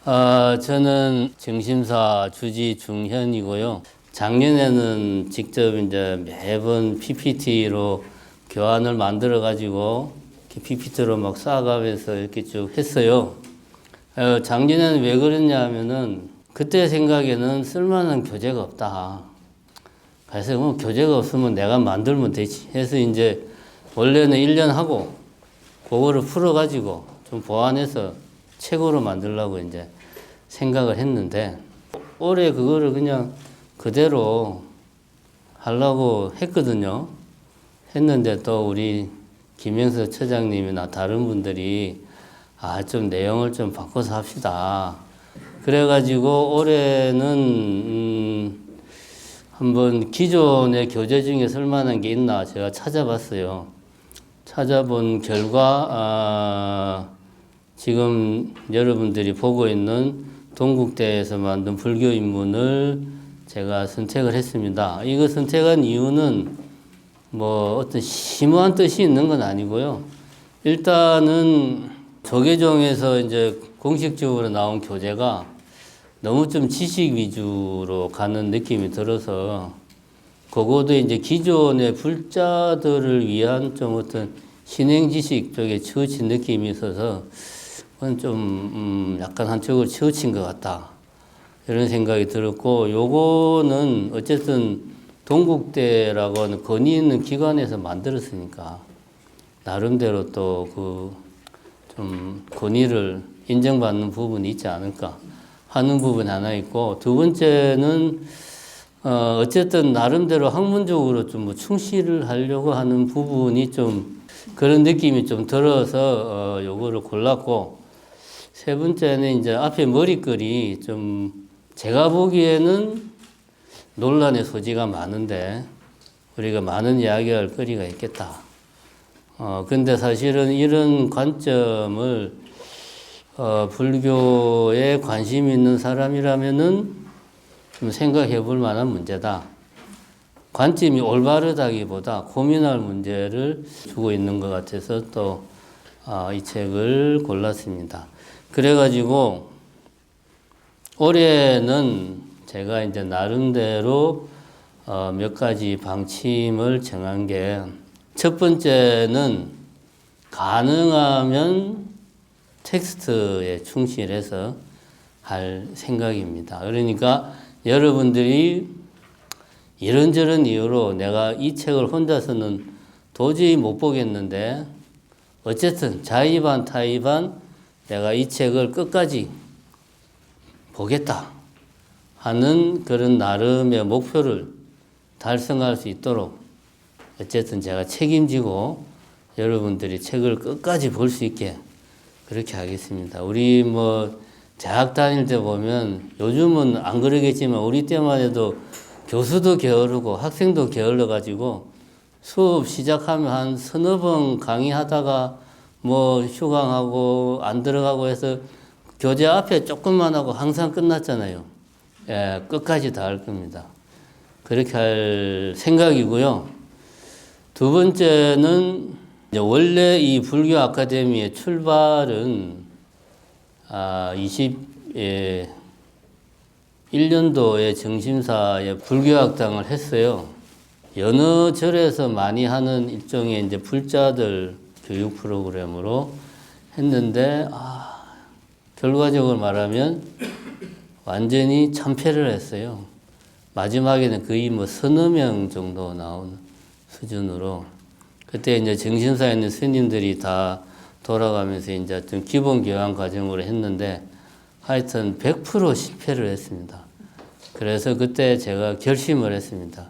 저는 정심사 주지 중현이고요. 작년에는 직접 이제 매번 PPT로 교환을 만들어 가지고 PPT로 막 쌓아가면서 이렇게 쭉 했어요. 작년에는 왜 그랬냐 하면은 그때 생각에는 쓸만한 교재가 없다. 그래서 뭐 교재가 없으면 내가 만들면 되지 해서 이제 원래는 1년 하고 그거를 풀어가지고 좀 보완해서 책으로 만들려고 이제 생각을 했는데 올해 그거를 그냥 그대로 하려고 했거든요. 했는데 또 우리 김영서 처장님이나 다른 분들이 좀 내용을 좀 바꿔서 합시다. 그래가지고 올해는 한번 기존의 교재 중에 쓸만한 게 있나 제가 찾아봤어요. 찾아본 결과 지금 여러분들이 보고 있는 동국대에서 만든 불교 인문을 제가 선택을 했습니다. 이거 선택한 이유는 뭐 어떤 심오한 뜻이 있는 건 아니고요. 일단은 조계종에서 이제 공식적으로 나온 교재가 너무 좀 지식 위주로 가는 느낌이 들어서 그것도 이제 기존의 불자들을 위한 좀 어떤 신행 지식 쪽에 치우친 느낌이 있어서 그건 좀 약간 한쪽으로 치우친 것 같다. 이런 생각이 들었고, 요거는 어쨌든 동국대라고 하는 권위 있는 기관에서 만들었으니까 나름대로 또 그 좀 권위를 인정받는 부분이 있지 않을까 하는 부분이 하나 있고, 두 번째는 어쨌든 나름대로 학문적으로 좀 뭐 충실을 하려고 하는 부분이 좀 그런 느낌이 좀 들어서 요거를 골랐고, 세 번째는 이제 앞에 머리글이 좀 제가 보기에는 논란의 소지가 많은데 우리가 많은 이야기할 거리가 있겠다. 근데 사실은 이런 관점을 불교에 관심 있는 사람이라면은 좀 생각해 볼 만한 문제다. 관점이 올바르다기보다 고민할 문제를 주고 있는 것 같아서 또 이 책을 골랐습니다. 그래가지고 올해는 제가 이제 나름대로 몇 가지 방침을 정한 게, 첫 번째는 가능하면 텍스트에 충실해서 할 생각입니다. 그러니까 여러분들이 이런저런 이유로 내가 이 책을 혼자서는 도저히 못 보겠는데 어쨌든 자의반 타의반 내가 이 책을 끝까지 보겠다 하는 그런 나름의 목표를 달성할 수 있도록 어쨌든 제가 책임지고 여러분들이 책을 끝까지 볼 수 있게 그렇게 하겠습니다. 우리 뭐 대학 다닐 때 보면, 요즘은 안 그러겠지만 우리 때만 해도 교수도 게으르고 학생도 게을러 가지고 수업 시작하면 한 서너 번 강의하다가 뭐 휴강하고 안 들어가고 해서 교재 앞에 조금만 하고 항상 끝났잖아요. 예, 끝까지 다 할 겁니다. 그렇게 할 생각이고요. 두 번째는 원래 이 불교 아카데미의 출발은 21년도에 정심사에 불교학당을 했어요. 여느 절에서 많이 하는 일종의 이제 불자들 교육 프로그램으로 했는데 결과적으로 말하면 완전히 참패를 했어요. 마지막에는 거의 뭐 서너 명 정도 나오는 수준으로. 그때 이제 정신사에 있는 스님들이 다 돌아가면서 이제 좀 기본 교양 과정으로 했는데 하여튼 100% 실패를 했습니다. 그래서 그때 제가 결심을 했습니다.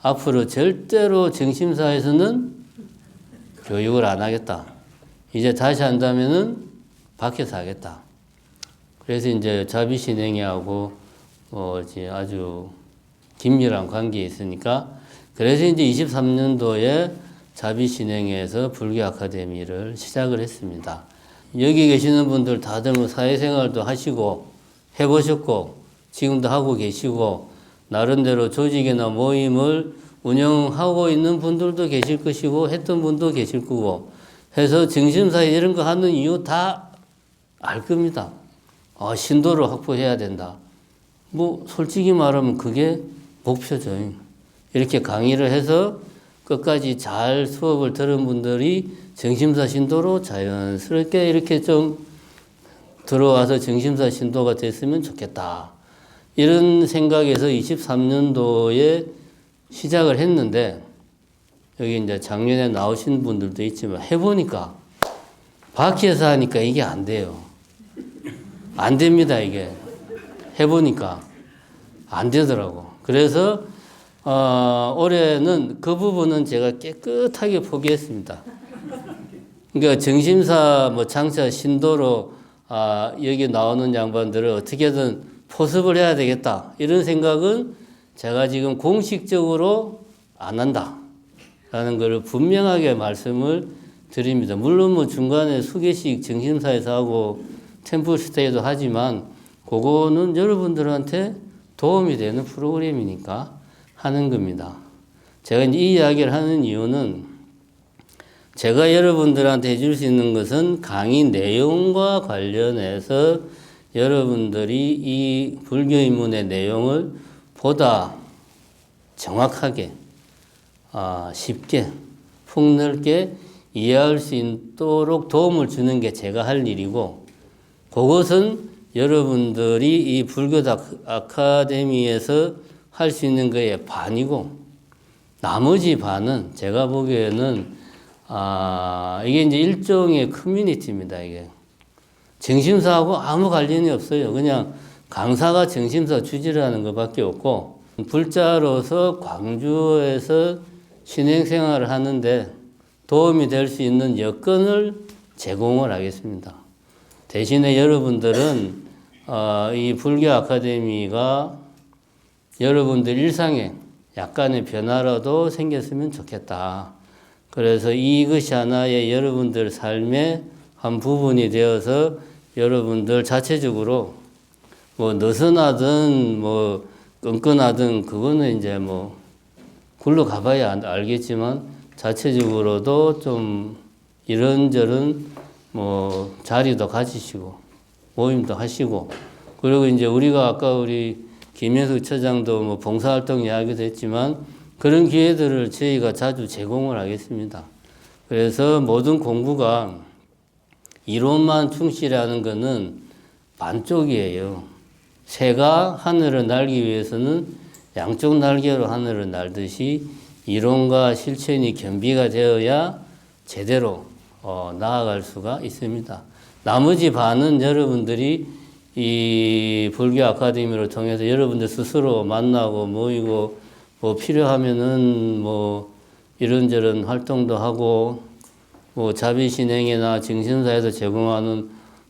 앞으로 절대로 정신사에서는 교육을 안 하겠다. 이제 다시 한다면은 밖에서 하겠다. 그래서 이제 자비신행회하고 아주 긴밀한 관계에 있으니까, 그래서 이제 23년도에 자비신행회에서 불교 아카데미를 시작을 했습니다. 여기 계시는 분들 다들 뭐 사회생활도 하시고 해보셨고 지금도 하고 계시고 나름대로 조직이나 모임을 운영하고 있는 분들도 계실 것이고 했던 분도 계실 거고 해서 정신사에 이런 거 하는 이유 다 알 겁니다. 신도를 확보해야 된다. 뭐 솔직히 말하면 그게 목표죠. 이렇게 강의를 해서 끝까지 잘 수업을 들은 분들이 정심사 신도로 자연스럽게 이렇게 좀 들어와서 정심사 신도가 됐으면 좋겠다. 이런 생각에서 23년도에 시작을 했는데, 여기 이제 작년에 나오신 분들도 있지만 해보니까 밖에서 하니까 이게 안 돼요. 안 됩니다, 이게. 해보니까 안 되더라고. 그래서 올해는 그 부분은 제가 깨끗하게 포기했습니다. 그러니까 정심사 뭐 장차 신도로 여기 나오는 양반들을 어떻게든 포섭을 해야 되겠다. 이런 생각은 제가 지금 공식적으로 안 한다. 라는 것을 분명하게 말씀을 드립니다. 물론 뭐 중간에 수계식 정심사에서 하고 템플스테이도 하지만 그거는 여러분들한테 도움이 되는 프로그램이니까 하는 겁니다. 제가 이제 이 이야기를 하는 이유는 제가 여러분들한테 해줄 수 있는 것은 강의 내용과 관련해서 여러분들이 이 불교 입문의 내용을 보다 정확하게 쉽게 폭넓게 이해할 수 있도록 도움을 주는 게 제가 할 일이고, 그것은 여러분들이 이 불교 아카데미에서 할 수 있는 거의 반이고, 나머지 반은 제가 보기에는 이게 이제 일종의 커뮤니티입니다. 이게 정심사하고 아무 관련이 없어요. 그냥 강사가 정심사 주지를 하는 것밖에 없고, 불자로서 광주에서 신행생활을 하는데 도움이 될 수 있는 여건을 제공을 하겠습니다. 대신에 여러분들은 이 불교 아카데미가 여러분들 일상에 약간의 변화라도 생겼으면 좋겠다. 그래서 이것이 하나의 여러분들 삶의 한 부분이 되어서 여러분들 자체적으로 뭐 느슨하든 뭐 끈끈하든 그거는 이제 뭐 굴러가봐야 알겠지만 자체적으로도 좀 이런저런 뭐 자리도 가지시고 모임도 하시고, 그리고 이제 우리가 아까 우리 김현숙 처장도 뭐 봉사활동 이야기도 했지만 그런 기회들을 저희가 자주 제공을 하겠습니다. 그래서 모든 공부가 이론만 충실하는 것은 반쪽이에요. 새가 하늘을 날기 위해서는 양쪽 날개로 하늘을 날듯이 이론과 실천이 겸비가 되어야 제대로 나아갈 수가 있습니다. 나머지 반은 여러분들이 이 불교 아카데미를 통해서 여러분들 스스로 만나고 모이고 뭐 필요하면은 뭐 이런저런 활동도 하고 뭐 자비신행이나 정신사에서 제공하는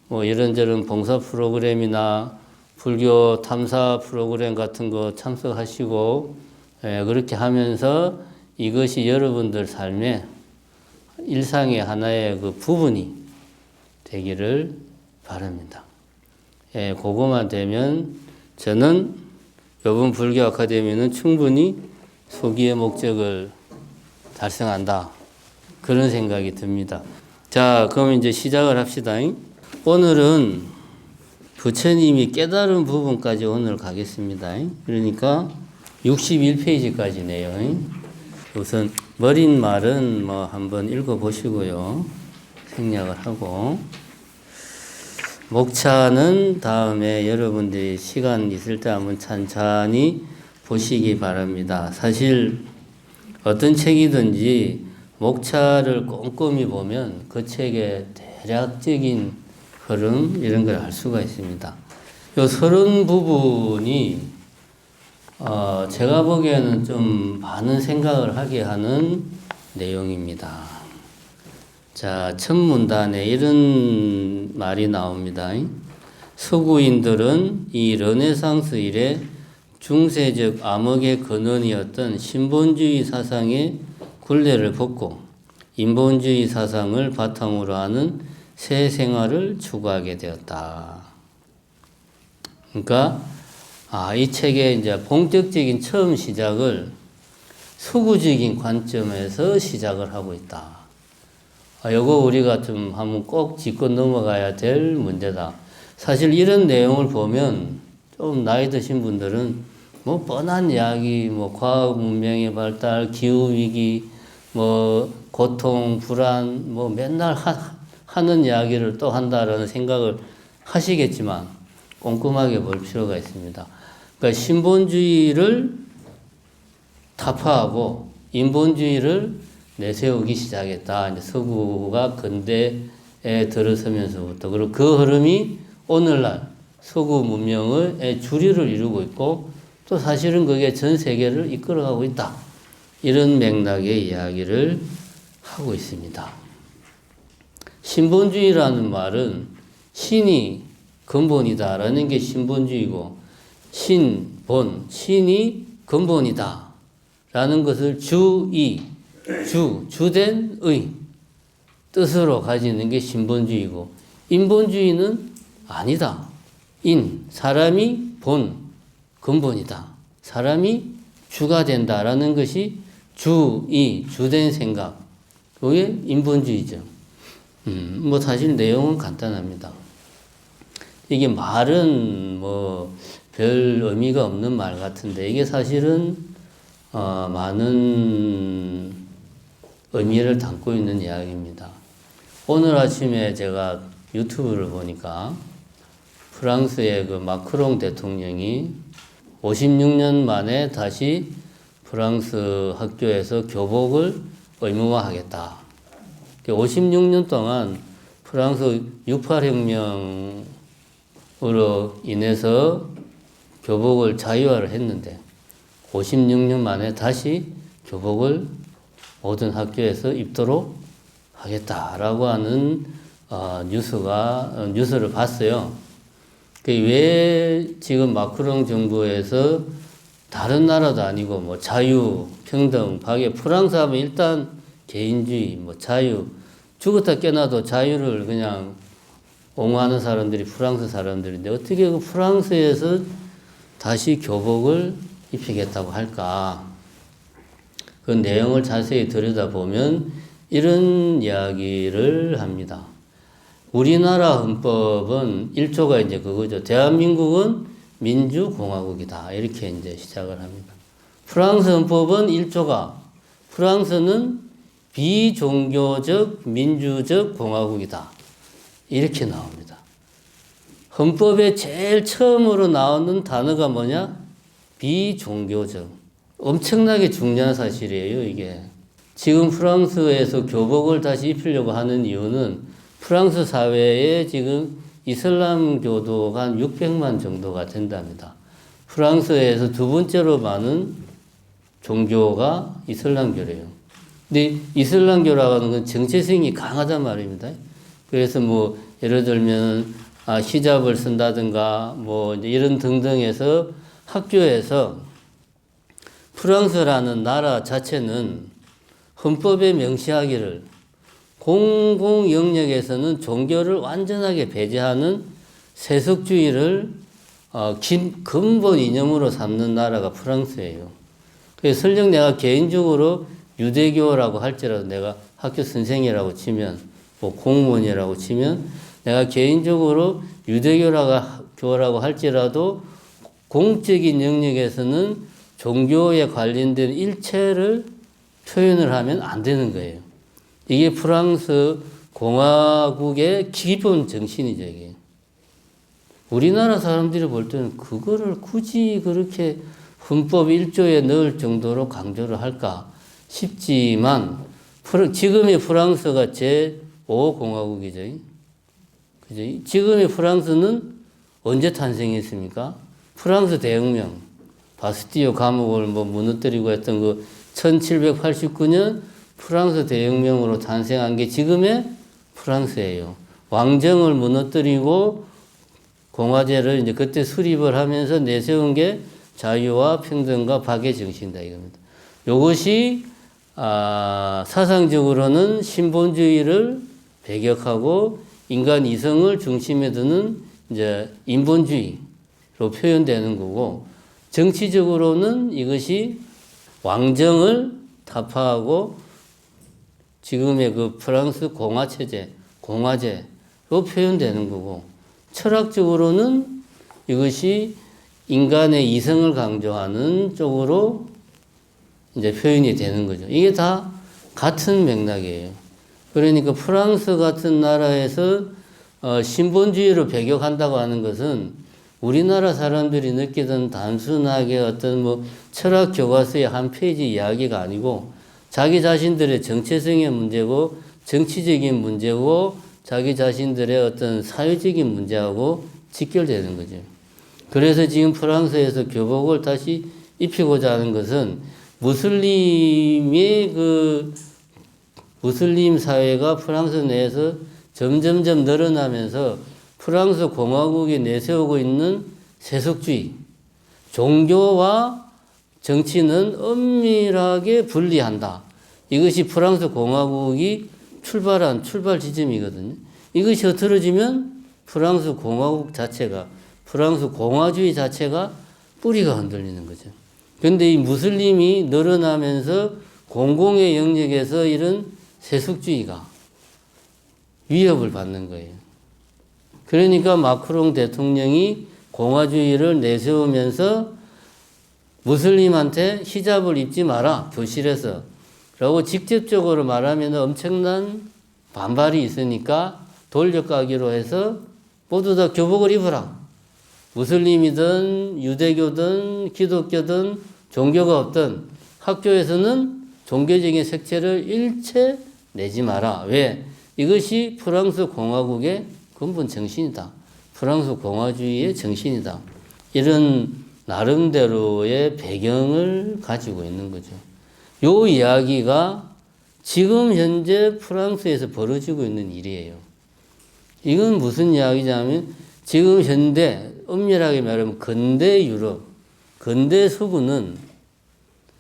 뭐 이런저런 봉사 프로그램이나 불교 탐사 프로그램 같은 거 참석하시고, 그렇게 하면서 이것이 여러분들 삶의 일상의 하나의 그 부분이 되기를 바랍니다. 그거만 되면 저는 이번 불교 아카데미는 충분히 소기의 목적을 달성한다. 그런 생각이 듭니다. 자, 그럼 이제 시작을 합시다. 오늘은 부처님이 깨달은 부분까지 오늘 가겠습니다. 그러니까 61페이지까지네요. 우선 머린 말은 뭐 한번 읽어보시고요. 생략을 하고. 목차는 다음에 여러분들이 시간 있을 때 한번 찬찬히 보시기 바랍니다. 사실 어떤 책이든지 목차를 꼼꼼히 보면 그 책의 대략적인 흐름 이런 걸 알 수가 있습니다. 요 서론 부분이 제가 보기에는 좀 많은 생각을 하게 하는 내용입니다. 자, 첫 문단에 이런 말이 나옵니다. 서구인들은 이 르네상스 이래 중세적 암흑의 근원이었던 신본주의 사상의 굴레를 벗고 인본주의 사상을 바탕으로 하는 새 생활을 추구하게 되었다. 그러니까 이 책의 이제 본격적인 처음 시작을 서구적인 관점에서 시작을 하고 있다. 요거 우리가 좀 한번 꼭 짚고 넘어가야 될 문제다. 사실 이런 내용을 보면 좀 나이 드신 분들은 뭐 뻔한 이야기, 뭐 과학 문명의 발달, 기후 위기, 뭐 고통, 불안, 뭐 맨날 하는 이야기를 또 한다라는 생각을 하시겠지만 꼼꼼하게 볼 필요가 있습니다. 그러니까 신본주의를 타파하고 인본주의를 내세우기 시작했다. 이제 서구가 근대에 들어서면서부터. 그리고 그 흐름이 오늘날 서구 문명의 주류를 이루고 있고 또 사실은 그게 전 세계를 이끌어가고 있다. 이런 맥락의 이야기를 하고 있습니다. 신본주의라는 말은 신이 근본이다라는 게 신본주의고 신본, 신이 근본이다 라는 것을 주된 의 뜻으로 가지는 게 신본주의고 인본주의는 아니다. 사람이 본, 근본이다. 사람이 주가 된다라는 것이 주된 생각. 그게 인본주의죠. 뭐 사실 내용은 간단합니다. 이게 말은 뭐 별 의미가 없는 말 같은데 이게 사실은 많은 의미를 담고 있는 이야기입니다. 오늘 아침에 제가 유튜브를 보니까 프랑스의 그 마크롱 대통령이 56년 만에 다시 프랑스 학교에서 교복을 의무화하겠다. 56년 동안 프랑스 68혁명으로 인해서 교복을 자유화를 했는데 56년 만에 다시 교복을 모든 학교에서 입도록 하겠다라고 하는 뉴스를 봤어요. 왜 지금 마크롱 정부에서 다른 나라도 아니고 뭐 자유, 평등, 박애, 프랑스 하면 일단 개인주의, 뭐 자유, 죽었다 깨나도 자유를 그냥 옹호하는 사람들이 프랑스 사람들인데 어떻게 그 프랑스에서 다시 교복을 입히겠다고 할까? 그 내용을 자세히 들여다보면 이런 이야기를 합니다. 우리나라 헌법은 1조가 이제 그거죠. 대한민국은 민주공화국이다. 이렇게 이제 시작을 합니다. 프랑스 헌법은 1조가 프랑스는 비종교적 민주적 공화국이다. 이렇게 나옵니다. 헌법에 제일 처음으로 나오는 단어가 뭐냐? 비종교적. 엄청나게 중요한 사실이에요, 이게. 지금 프랑스에서 교복을 다시 입히려고 하는 이유는 프랑스 사회에 지금 이슬람 교도가 한 600만 정도가 된답니다. 프랑스에서 두 번째로 많은 종교가 이슬람교래요. 근데 이슬람교라고 하는 건 정체성이 강하단 말입니다. 그래서 뭐 예를 들면 히잡을 쓴다든가 뭐 이런 등등해서 학교에서 프랑스라는 나라 자체는 헌법에 명시하기를 공공 영역에서는 종교를 완전하게 배제하는 세속주의를 근본 이념으로 삼는 나라가 프랑스예요. 그래서 설령 내가 개인적으로 유대교라고 할지라도 내가 학교 선생이라고 치면 뭐 공무원이라고 치면 내가 개인적으로 유대교라고 할지라도 공적인 영역에서는 종교에 관련된 일체를 표현을 하면 안 되는 거예요. 이게 프랑스 공화국의 기본 정신이죠, 이게. 우리나라 사람들이 볼 때는 그거를 굳이 그렇게 헌법 1조에 넣을 정도로 강조를 할까 싶지만, 지금의 프랑스가 제5공화국이죠. 그죠? 지금의 프랑스는 언제 탄생했습니까? 프랑스 대혁명, 바스티유 감옥을 무너뜨리고 했던 그 1789년 프랑스 대혁명으로 탄생한 게 지금의 프랑스예요. 왕정을 무너뜨리고 공화제를 이제 그때 수립을 하면서 내세운 게 자유와 평등과 박애 정신이다 이겁니다. 이것이 사상적으로는 신본주의를 배격하고 인간 이성을 중심에 두는 이제 인본주의로 표현되는 거고, 정치적으로는 이것이 왕정을 타파하고 지금의 그 프랑스 공화제로 표현되는 거고, 철학적으로는 이것이 인간의 이성을 강조하는 쪽으로 이제 표현이 되는 거죠. 이게 다 같은 맥락이에요. 그러니까 프랑스 같은 나라에서 신본주의로 배격한다고 하는 것은 우리나라 사람들이 느끼던 단순하게 어떤 뭐 철학 교과서의 한 페이지 이야기가 아니고 자기 자신들의 정체성의 문제고 정치적인 문제고 자기 자신들의 어떤 사회적인 문제하고 직결되는 거죠. 그래서 지금 프랑스에서 교복을 다시 입히고자 하는 것은 무슬림 사회가 프랑스 내에서 점점점 늘어나면서 프랑스 공화국이 내세우고 있는 세속주의, 종교와 정치는 엄밀하게 분리한다. 이것이 프랑스 공화국이 출발한 출발 지점이거든요. 이것이 흐트러지면 프랑스 공화국 자체가, 프랑스 공화주의 자체가 뿌리가 흔들리는 거죠. 그런데 이 무슬림이 늘어나면서 공공의 영역에서 이런 세속주의가 위협을 받는 거예요. 그러니까 마크롱 대통령이 공화주의를 내세우면서 무슬림한테 히잡을 입지 마라, 교실에서. 라고 직접적으로 말하면 엄청난 반발이 있으니까 돌려가기로 해서 모두 다 교복을 입어라. 무슬림이든 유대교든 기독교든 종교가 없든 학교에서는 종교적인 색채를 일체 내지 마라. 왜? 이것이 프랑스 공화국의 근본 정신이다. 프랑스 공화주의의 정신이다. 이런 나름대로의 배경을 가지고 있는 거죠. 요 이야기가 지금 현재 프랑스에서 벌어지고 있는 일이에요. 이건 무슨 이야기냐면 지금 현대, 엄밀하게 말하면 근대 유럽, 근대 서구는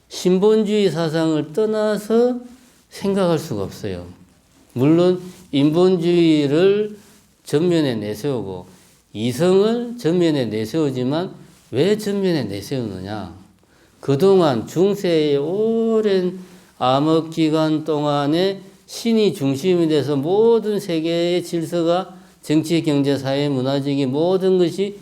신본주의 사상을 떠나서 생각할 수가 없어요. 물론 인본주의를 전면에 내세우고 이성을 전면에 내세우지만 왜 전면에 내세우느냐? 그동안 중세의 오랜 암흑기간 동안에 신이 중심이 돼서 모든 세계의 질서가 정치, 경제, 사회, 문화적인 모든 것이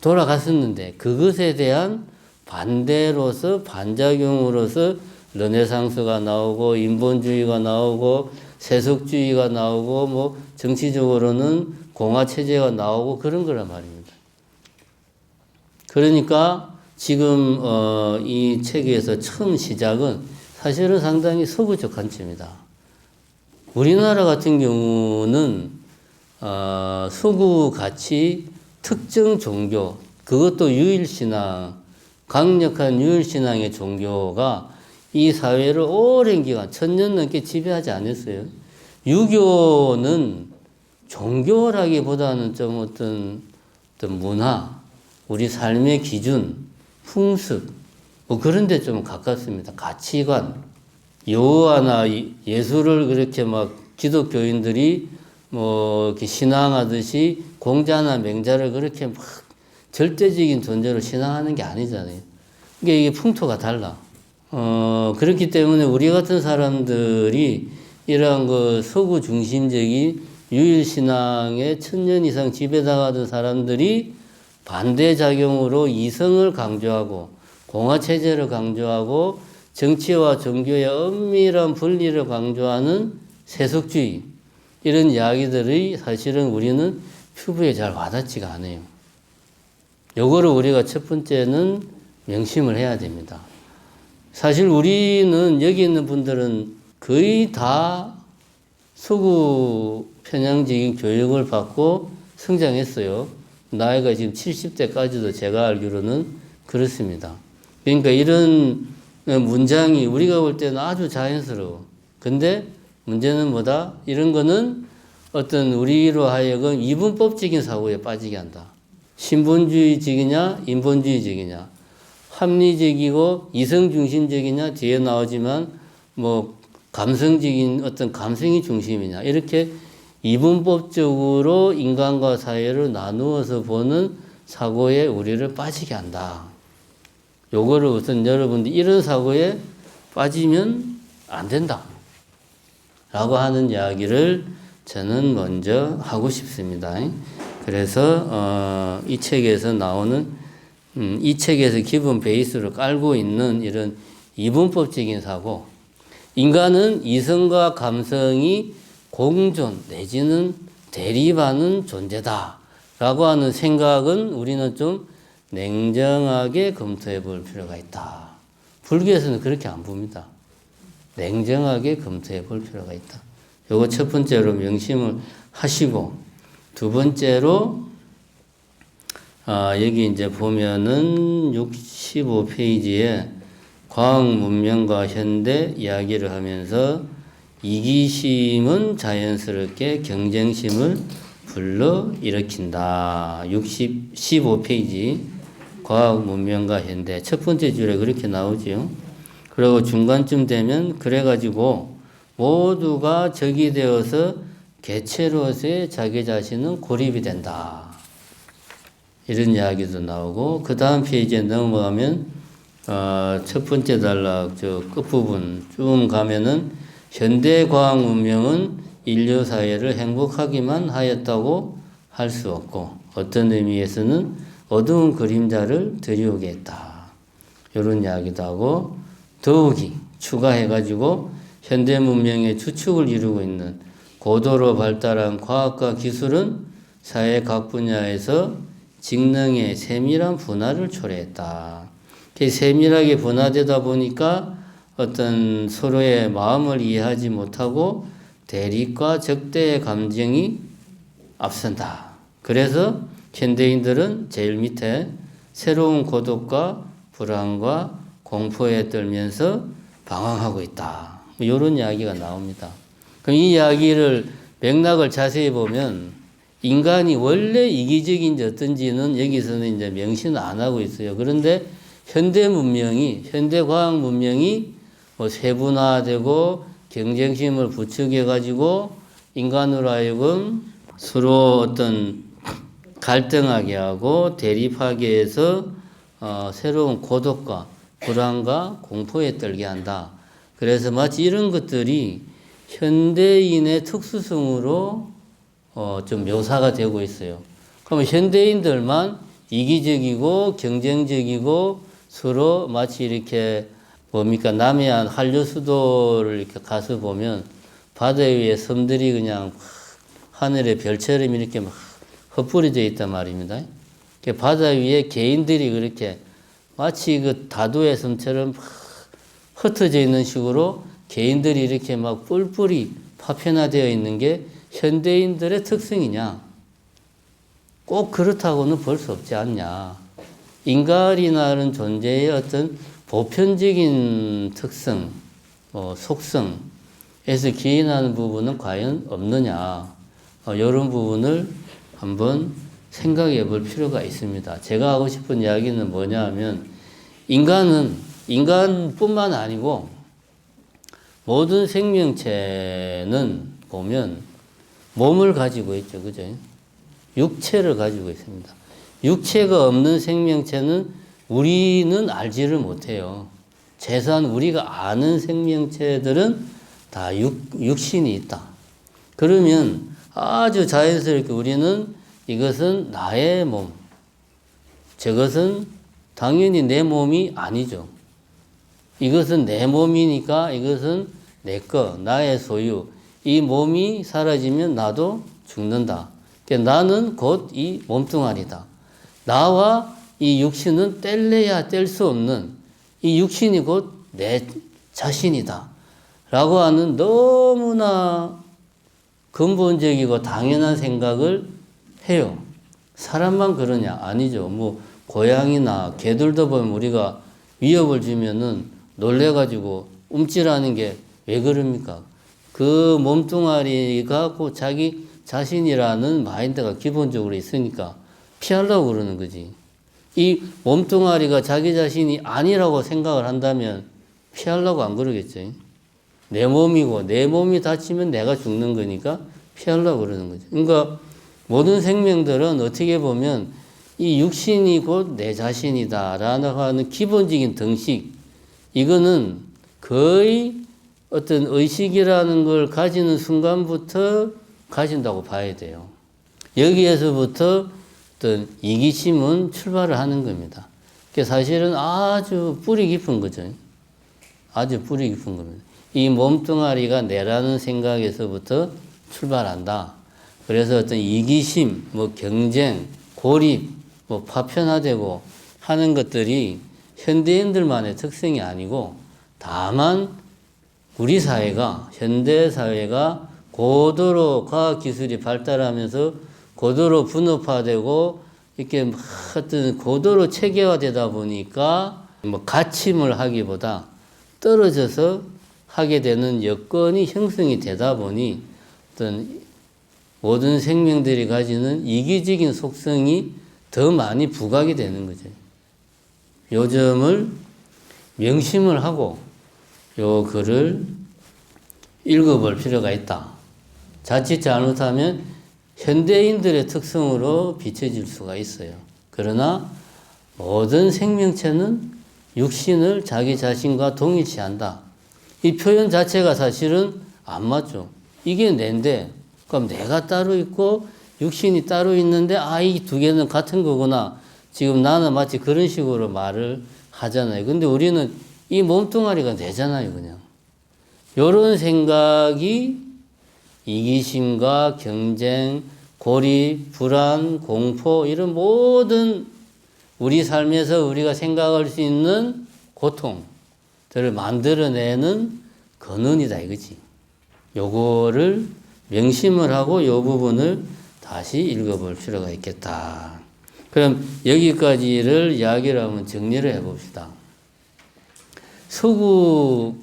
돌아갔었는데 그것에 대한 반대로서 반작용으로서 르네상스가 나오고 인본주의가 나오고 세속주의가 나오고 뭐 정치적으로는 공화체제가 나오고 그런 거란 말입니다. 그러니까 지금 이 책에서 처음 시작은 사실은 상당히 서구적 관점이다. 우리나라 같은 경우는 서구같이 특정 종교, 그것도 유일신앙, 강력한 유일신앙의 종교가 이 사회를 오랜 기간, 1000년 넘게 지배하지 않았어요. 유교는 종교라기보다는 좀 어떤 문화, 우리 삶의 기준, 풍습, 뭐 그런 데 좀 가깝습니다. 가치관, 여호와나 예수를 그렇게 막 기독교인들이 뭐 이렇게 신앙하듯이 공자나 맹자를 그렇게 막 절대적인 존재로 신앙하는 게 아니잖아요. 이게 풍토가 달라. 그렇기 때문에 우리 같은 사람들이 이러한 그 서구 중심적인 유일신앙에 1000년 이상 지배당하던 사람들이 반대작용으로 이성을 강조하고 공화체제를 강조하고 정치와 종교의 엄밀한 분리를 강조하는 세속주의, 이런 이야기들이 사실은 우리는 피부에 잘 와닿지가 않아요. 요거를 우리가 첫 번째는 명심을 해야 됩니다. 사실 우리는 여기 있는 분들은 거의 다 서구 편향적인 교육을 받고 성장했어요. 나이가 지금 70대까지도 제가 알기로는 그렇습니다. 그러니까 이런 문장이 우리가 볼 때는 아주 자연스러워. 근데 문제는 뭐다? 이런 거는 어떤 우리로 하여금 이분법적인 사고에 빠지게 한다. 신본주의적이냐, 인본주의적이냐, 합리적이고 이성중심적이냐, 뒤에 나오지만 뭐 감성적인 어떤 감성이 중심이냐, 이렇게 이분법적으로 인간과 사회를 나누어서 보는 사고에 우리를 빠지게 한다. 요거를 우선 여러분들 이런 사고에 빠지면 안 된다. 라고 하는 이야기를 저는 먼저 하고 싶습니다. 그래서 이 책에서 나오는 이 책에서 기본 베이스로 깔고 있는 이런 이분법적인 사고, 인간은 이성과 감성이 공존 내지는 대립하는 존재다 라고 하는 생각은 우리는 좀 냉정하게 검토해 볼 필요가 있다. 불교에서는 그렇게 안 봅니다. 냉정하게 검토해 볼 필요가 있다. 요거 첫 번째로 명심을 하시고, 두 번째로 여기 이제 보면은 65페이지에 과학 문명과 현대 이야기를 하면서 이기심은 자연스럽게 경쟁심을 불러일으킨다. 15페이지 과학 문명과 현대 첫 번째 줄에 그렇게 나오지요. 그리고 중간쯤 되면 그래가지고 모두가 적이 되어서 개체로서의 자기 자신은 고립이 된다. 이런 이야기도 나오고, 그 다음 페이지에 넘어가면 첫 번째 단락 저 끝부분 쭉 가면은 현대 과학 문명은 인류 사회를 행복하기만 하였다고 할 수 없고 어떤 의미에서는 어두운 그림자를 드리우게 했다. 이런 이야기도 하고, 더욱이 추가해가지고 현대 문명의 주축을 이루고 있는 고도로 발달한 과학과 기술은 사회 각 분야에서 직능의 세밀한 분화를 초래했다. 세밀하게 분화되다 보니까 어떤 서로의 마음을 이해하지 못하고 대립과 적대의 감정이 앞선다. 그래서 현대인들은 제일 밑에 새로운 고독과 불안과 공포에 떨면서 방황하고 있다. 이런 이야기가 나옵니다. 그럼 이 이야기를 맥락을 자세히 보면 인간이 원래 이기적인지 어떤지는 여기서는 이제 명시는 안 하고 있어요. 그런데 현대 문명이, 현대 과학 문명이 뭐 세분화되고 경쟁심을 부추겨가지고 인간으로 하여금 서로 어떤 갈등하게 하고 대립하게 해서 새로운 고독과 불안과 공포에 떨게 한다. 그래서 마치 이런 것들이 현대인의 특수성으로 좀 묘사가 되고 있어요. 그러면 현대인들만 이기적이고 경쟁적이고 서로 마치 이렇게 뭡니까 남해안 한류수도를 이렇게 가서 보면 바다 위에 섬들이 그냥 하늘의 별처럼 이렇게 막 흩뿌려져 있단 말입니다. 바다 위에 개인들이 그렇게 마치 그 다도의 섬처럼 흩어져 있는 식으로 개인들이 이렇게 막 뿔뿔이 파편화되어 있는 게 현대인들의 특성이냐? 꼭 그렇다고는 볼 수 없지 않냐? 인간이라는 존재의 어떤 보편적인 특성, 속성에서 기인하는 부분은 과연 없느냐? 이런 부분을 한번 생각해 볼 필요가 있습니다. 제가 하고 싶은 이야기는 뭐냐 하면 인간은 인간뿐만 아니고 모든 생명체는 보면 몸을 가지고 있죠. 그죠? 육체를 가지고 있습니다. 육체가 없는 생명체는 우리는 알지를 못해요. 최소한 우리가 아는 생명체들은 다 육신이 있다. 그러면 아주 자연스럽게 우리는 이것은 나의 몸, 저것은 당연히 내 몸이 아니죠. 이것은 내 몸이니까 이것은 내 거, 나의 소유. 이 몸이 사라지면 나도 죽는다. 그러니까 나는 곧 이 몸뚱아리다. 나와 이 육신은 뗄래야 뗄 수 없는 이 육신이 곧 내 자신이다. 라고 하는 너무나 근본적이고 당연한 생각을 해요. 사람만 그러냐? 아니죠. 뭐 고양이나 개들도 보면 우리가 위협을 주면은 놀래가지고 움찔하는 게 왜 그럽니까? 그 몸뚱아리가 꼭 자기 자신이라는 마인드가 기본적으로 있으니까 피하려고 그러는 거지. 이 몸뚱아리가 자기 자신이 아니라고 생각을 한다면 피하려고 안 그러겠죠. 내 몸이고 내 몸이 다치면 내가 죽는 거니까 피하려고 그러는 거죠. 그러니까 모든 생명들은 어떻게 보면 이 육신이 곧 내 자신이다라는 하는 기본적인 등식, 이거는 거의 어떤 의식이라는 걸 가지는 순간부터 가진다고 봐야 돼요. 여기에서부터 어떤 이기심은 출발을 하는 겁니다. 그게 사실은 아주 뿌리 깊은 거죠. 아주 뿌리 깊은 겁니다. 이 몸뚱아리가 내라는 생각에서부터 출발한다. 그래서 어떤 이기심, 뭐 경쟁, 고립, 뭐 파편화되고 하는 것들이 현대인들만의 특성이 아니고 다만 우리 사회가, 현대 사회가 고도로 과학기술이 발달하면서 고도로 분업화되고 이렇게 어떤 고도로 체계화되다 보니까 뭐 가침을 하기보다 떨어져서 하게 되는 여건이 형성이 되다 보니 어떤 모든 생명들이 가지는 이기적인 속성이 더 많이 부각이 되는 거죠. 요 점을 명심을 하고 요 글을 읽어볼 필요가 있다. 자칫 잘못하면 현대인들의 특성으로 비춰질 수가 있어요. 그러나 모든 생명체는 육신을 자기 자신과 동일시한다. 이 표현 자체가 사실은 안 맞죠. 이게 내인데, 그럼 내가 따로 있고 육신이 따로 있는데 이 두 개는 같은 거구나. 지금 나는 마치 그런 식으로 말을 하잖아요. 근데 우리는 이 몸뚱아리가 내잖아요, 그냥. 요런 생각이 이기심과 경쟁, 고립, 불안, 공포 이런 모든 우리 삶에서 우리가 생각할 수 있는 고통들을 만들어내는 근원이다 이거지. 요거를 명심을 하고 요 부분을 다시 읽어볼 필요가 있겠다. 그럼 여기까지를 이야기를 한번 정리를 해봅시다.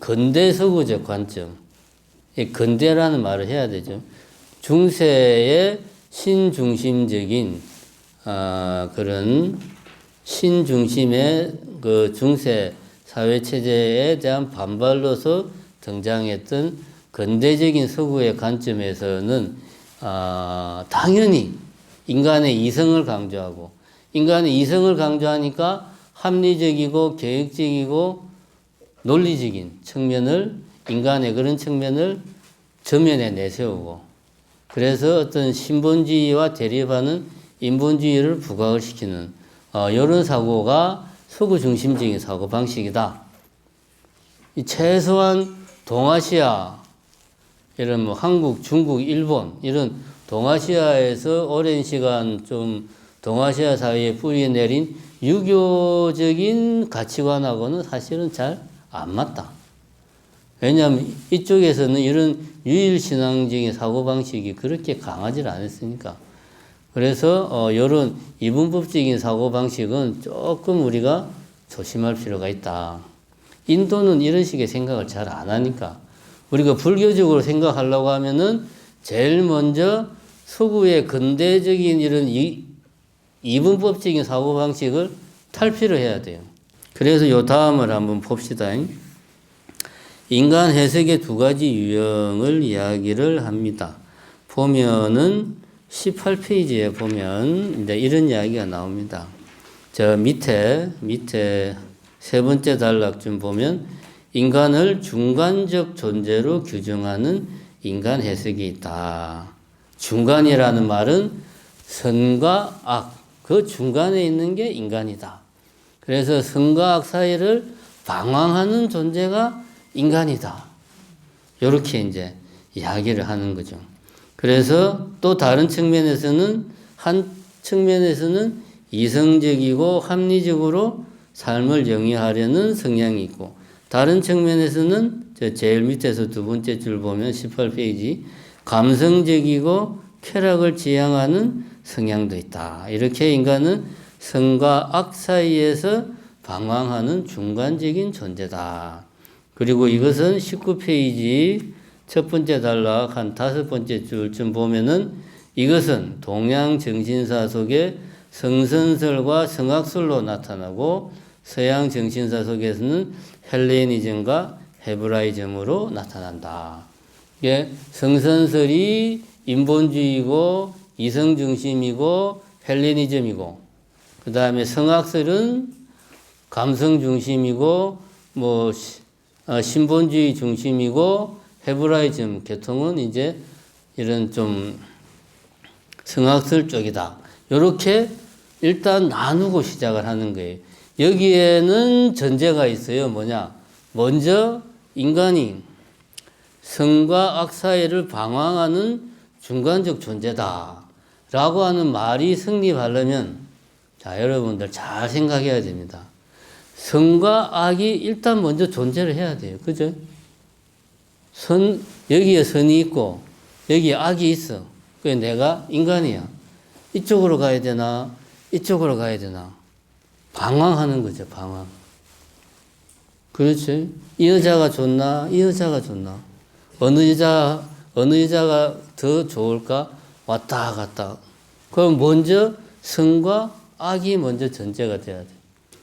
근대 서구적 관점. 근대라는 말을 해야 되죠. 중세의 신중심적인 그런 신중심의 그 중세 사회체제에 대한 반발로서 등장했던 근대적인 서구의 관점에서는 당연히 인간의 이성을 강조하고 인간의 이성을 강조하니까 합리적이고 계획적이고 논리적인 측면을 인간의 그런 측면을 전면에 내세우고 그래서 어떤 신본주의와 대립하는 인본주의를 부각을 시키는 이런 사고가 서구 중심적인 사고 방식이다. 최소한 동아시아 이런 뭐 한국, 중국, 일본 이런 동아시아에서 오랜 시간 좀 동아시아 사회에 뿌리 내린 유교적인 가치관하고는 사실은 잘 안 맞다. 왜냐하면 이쪽에서는 이런 유일신앙적인 사고방식이 그렇게 강하지 않았으니까. 그래서 이런 이분법적인 사고방식은 조금 우리가 조심할 필요가 있다. 인도는 이런 식의 생각을 잘 안 하니까 우리가 불교적으로 생각하려고 하면은 제일 먼저 서구의 근대적인 이런 이분법적인 사고방식을 탈피를 해야 돼요. 그래서 요 다음을 한번 봅시다. 인간 해석의 두 가지 유형을 이야기를 합니다. 보면은 18페이지에 보면 이제 이런 이야기가 나옵니다. 저 밑에 세 번째 단락쯤 보면 인간을 중간적 존재로 규정하는 인간 해석이 있다. 중간이라는 말은 선과 악, 그 중간에 있는 게 인간이다. 그래서 선과 악 사이를 방황하는 존재가 인간이다. 이렇게 이제 이야기를 하는 거죠. 그래서 또 다른 측면에서는 한 측면에서는 이성적이고 합리적으로 삶을 영위하려는 성향이 있고 다른 측면에서는 제일 밑에서 두 번째 줄 보면 18페이지 감성적이고 쾌락을 지향하는 성향도 있다. 이렇게 인간은 선과 악 사이에서 방황하는 중간적인 존재다. 그리고 이것은 19페이지 첫 번째 단락 한 다섯 번째 줄쯤 보면은 이것은 동양 정신사 속의 성선설과 성악설로 나타나고 서양 정신사 속에서는 헬레니즘과 헤브라이즘으로 나타난다. 이게 성선설이 인본주의고 이성중심이고 헬레니즘이고 그 다음에 성악설은 감성 중심이고 뭐 신본주의 중심이고 헤브라이즘 계통은 이제 이런 좀 성악설 쪽이다. 요렇게 일단 나누고 시작을 하는 거예요. 여기에는 전제가 있어요. 뭐냐? 먼저 인간이 성과 악 사이를 방황하는 중간적 존재다 라고 하는 말이 성립하려면, 자, 여러분들 잘 생각해야 됩니다. 선과 악이 일단 먼저 존재를 해야 돼요. 그죠? 여기에 선이 있고 여기에 악이 있어. 그게 내가 인간이야. 이쪽으로 가야 되나 이쪽으로 가야 되나 방황하는 거죠. 방황. 그렇지? 이 여자가 좋나 이 여자가 좋나, 어느 여자가 더 좋을까 왔다 갔다. 그럼 먼저 선과 악이 먼저 전제가 돼야 돼.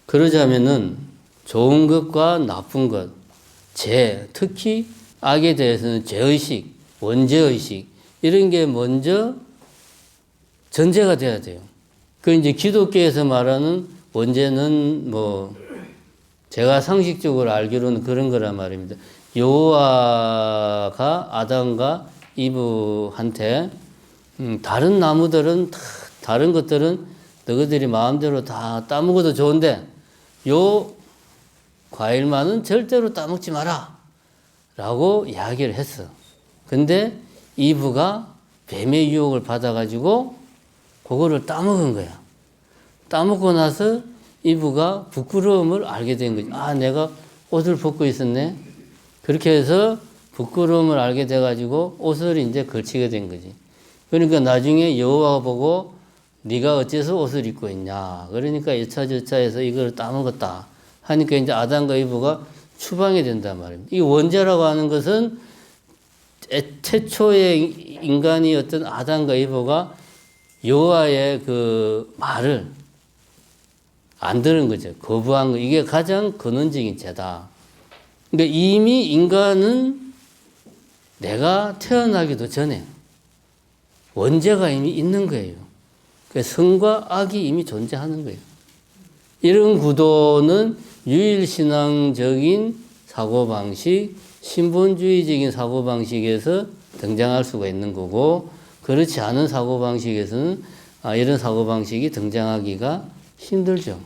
그러자면은 좋은 것과 나쁜 것, 특히 악에 대해서는 죄의식, 원죄의식 이런 게 먼저 전제가 돼야 돼요. 그 이제 기독교에서 말하는 원죄는 뭐 제가 상식적으로 알기로는 그런 거란 말입니다. 여호와가 아담과 이브한테 다른 나무들은 다른 것들은 너희들이 마음대로 다 따먹어도 좋은데 요 과일만은 절대로 따먹지 마라 라고 이야기를 했어. 근데 이브가 뱀의 유혹을 받아가지고 그거를 따먹은 거야. 따먹고 나서 이브가 부끄러움을 알게 된 거지. 아, 내가 옷을 벗고 있었네. 그렇게 해서 부끄러움을 알게 돼가지고 옷을 이제 걸치게 된 거지. 그러니까 나중에 여호와가 보고 네가 어째서 옷을 입고 있냐. 그러니까 여차저차해서 이걸 따먹었다 하니까 이제 아담과 이브가 추방이 된단 말입니다. 이 원죄라고 하는 것은 최초의 인간이 어떤 아담과 이브가 여호와의 그 말을 안 들은 거죠. 거부한 거. 이게 가장 근원적인 죄다. 그러니까 이미 인간은 내가 태어나기도 전에 원죄가 이미 있는 거예요. 선과 악이 이미 존재하는 거예요. 이런 구도는 유일신앙적인 사고방식, 신본주의적인 사고방식에서 등장할 수가 있는 거고, 그렇지 않은 사고방식에서는 이런 사고방식이 등장하기가 힘들죠.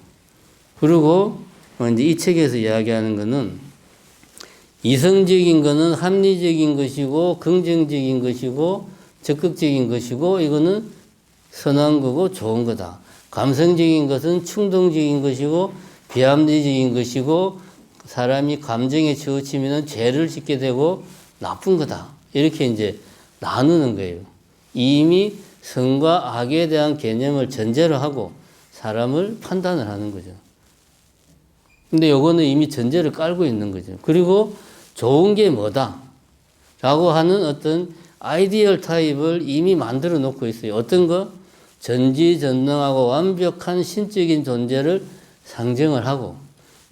그리고 이제 이 책에서 이야기하는 거는 이성적인 거는 합리적인 것이고 긍정적인 것이고 적극적인 것이고 이거는 선한 거고 좋은 거다. 감성적인 것은 충동적인 것이고 비합리적인 것이고 사람이 감정에 치우치면 죄를 짓게 되고 나쁜 거다. 이렇게 이제 나누는 거예요. 이미 선과 악에 대한 개념을 전제로 하고 사람을 판단을 하는 거죠. 근데 요거는 이미 전제를 깔고 있는 거죠. 그리고 좋은 게 뭐다 라고 하는 어떤 아이디얼 타입을 이미 만들어 놓고 있어요. 어떤 거? 전지전능하고 완벽한 신적인 존재를 상정을 하고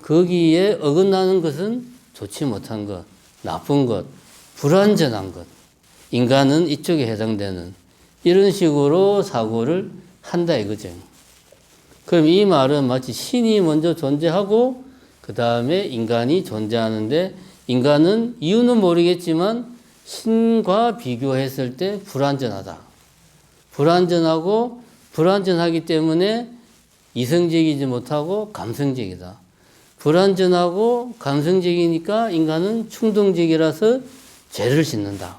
거기에 어긋나는 것은 좋지 못한 것, 나쁜 것, 불완전한 것, 인간은 이쪽에 해당되는 이런 식으로 사고를 한다 이거죠. 그럼 이 말은 마치 신이 먼저 존재하고 그 다음에 인간이 존재하는데 인간은 이유는 모르겠지만 신과 비교했을 때 불완전하다. 불완전하고 불완전하기 때문에 이성적이지 못하고 감성적이다. 불완전하고 감성적이니까 인간은 충동적이라서 죄를 짓는다.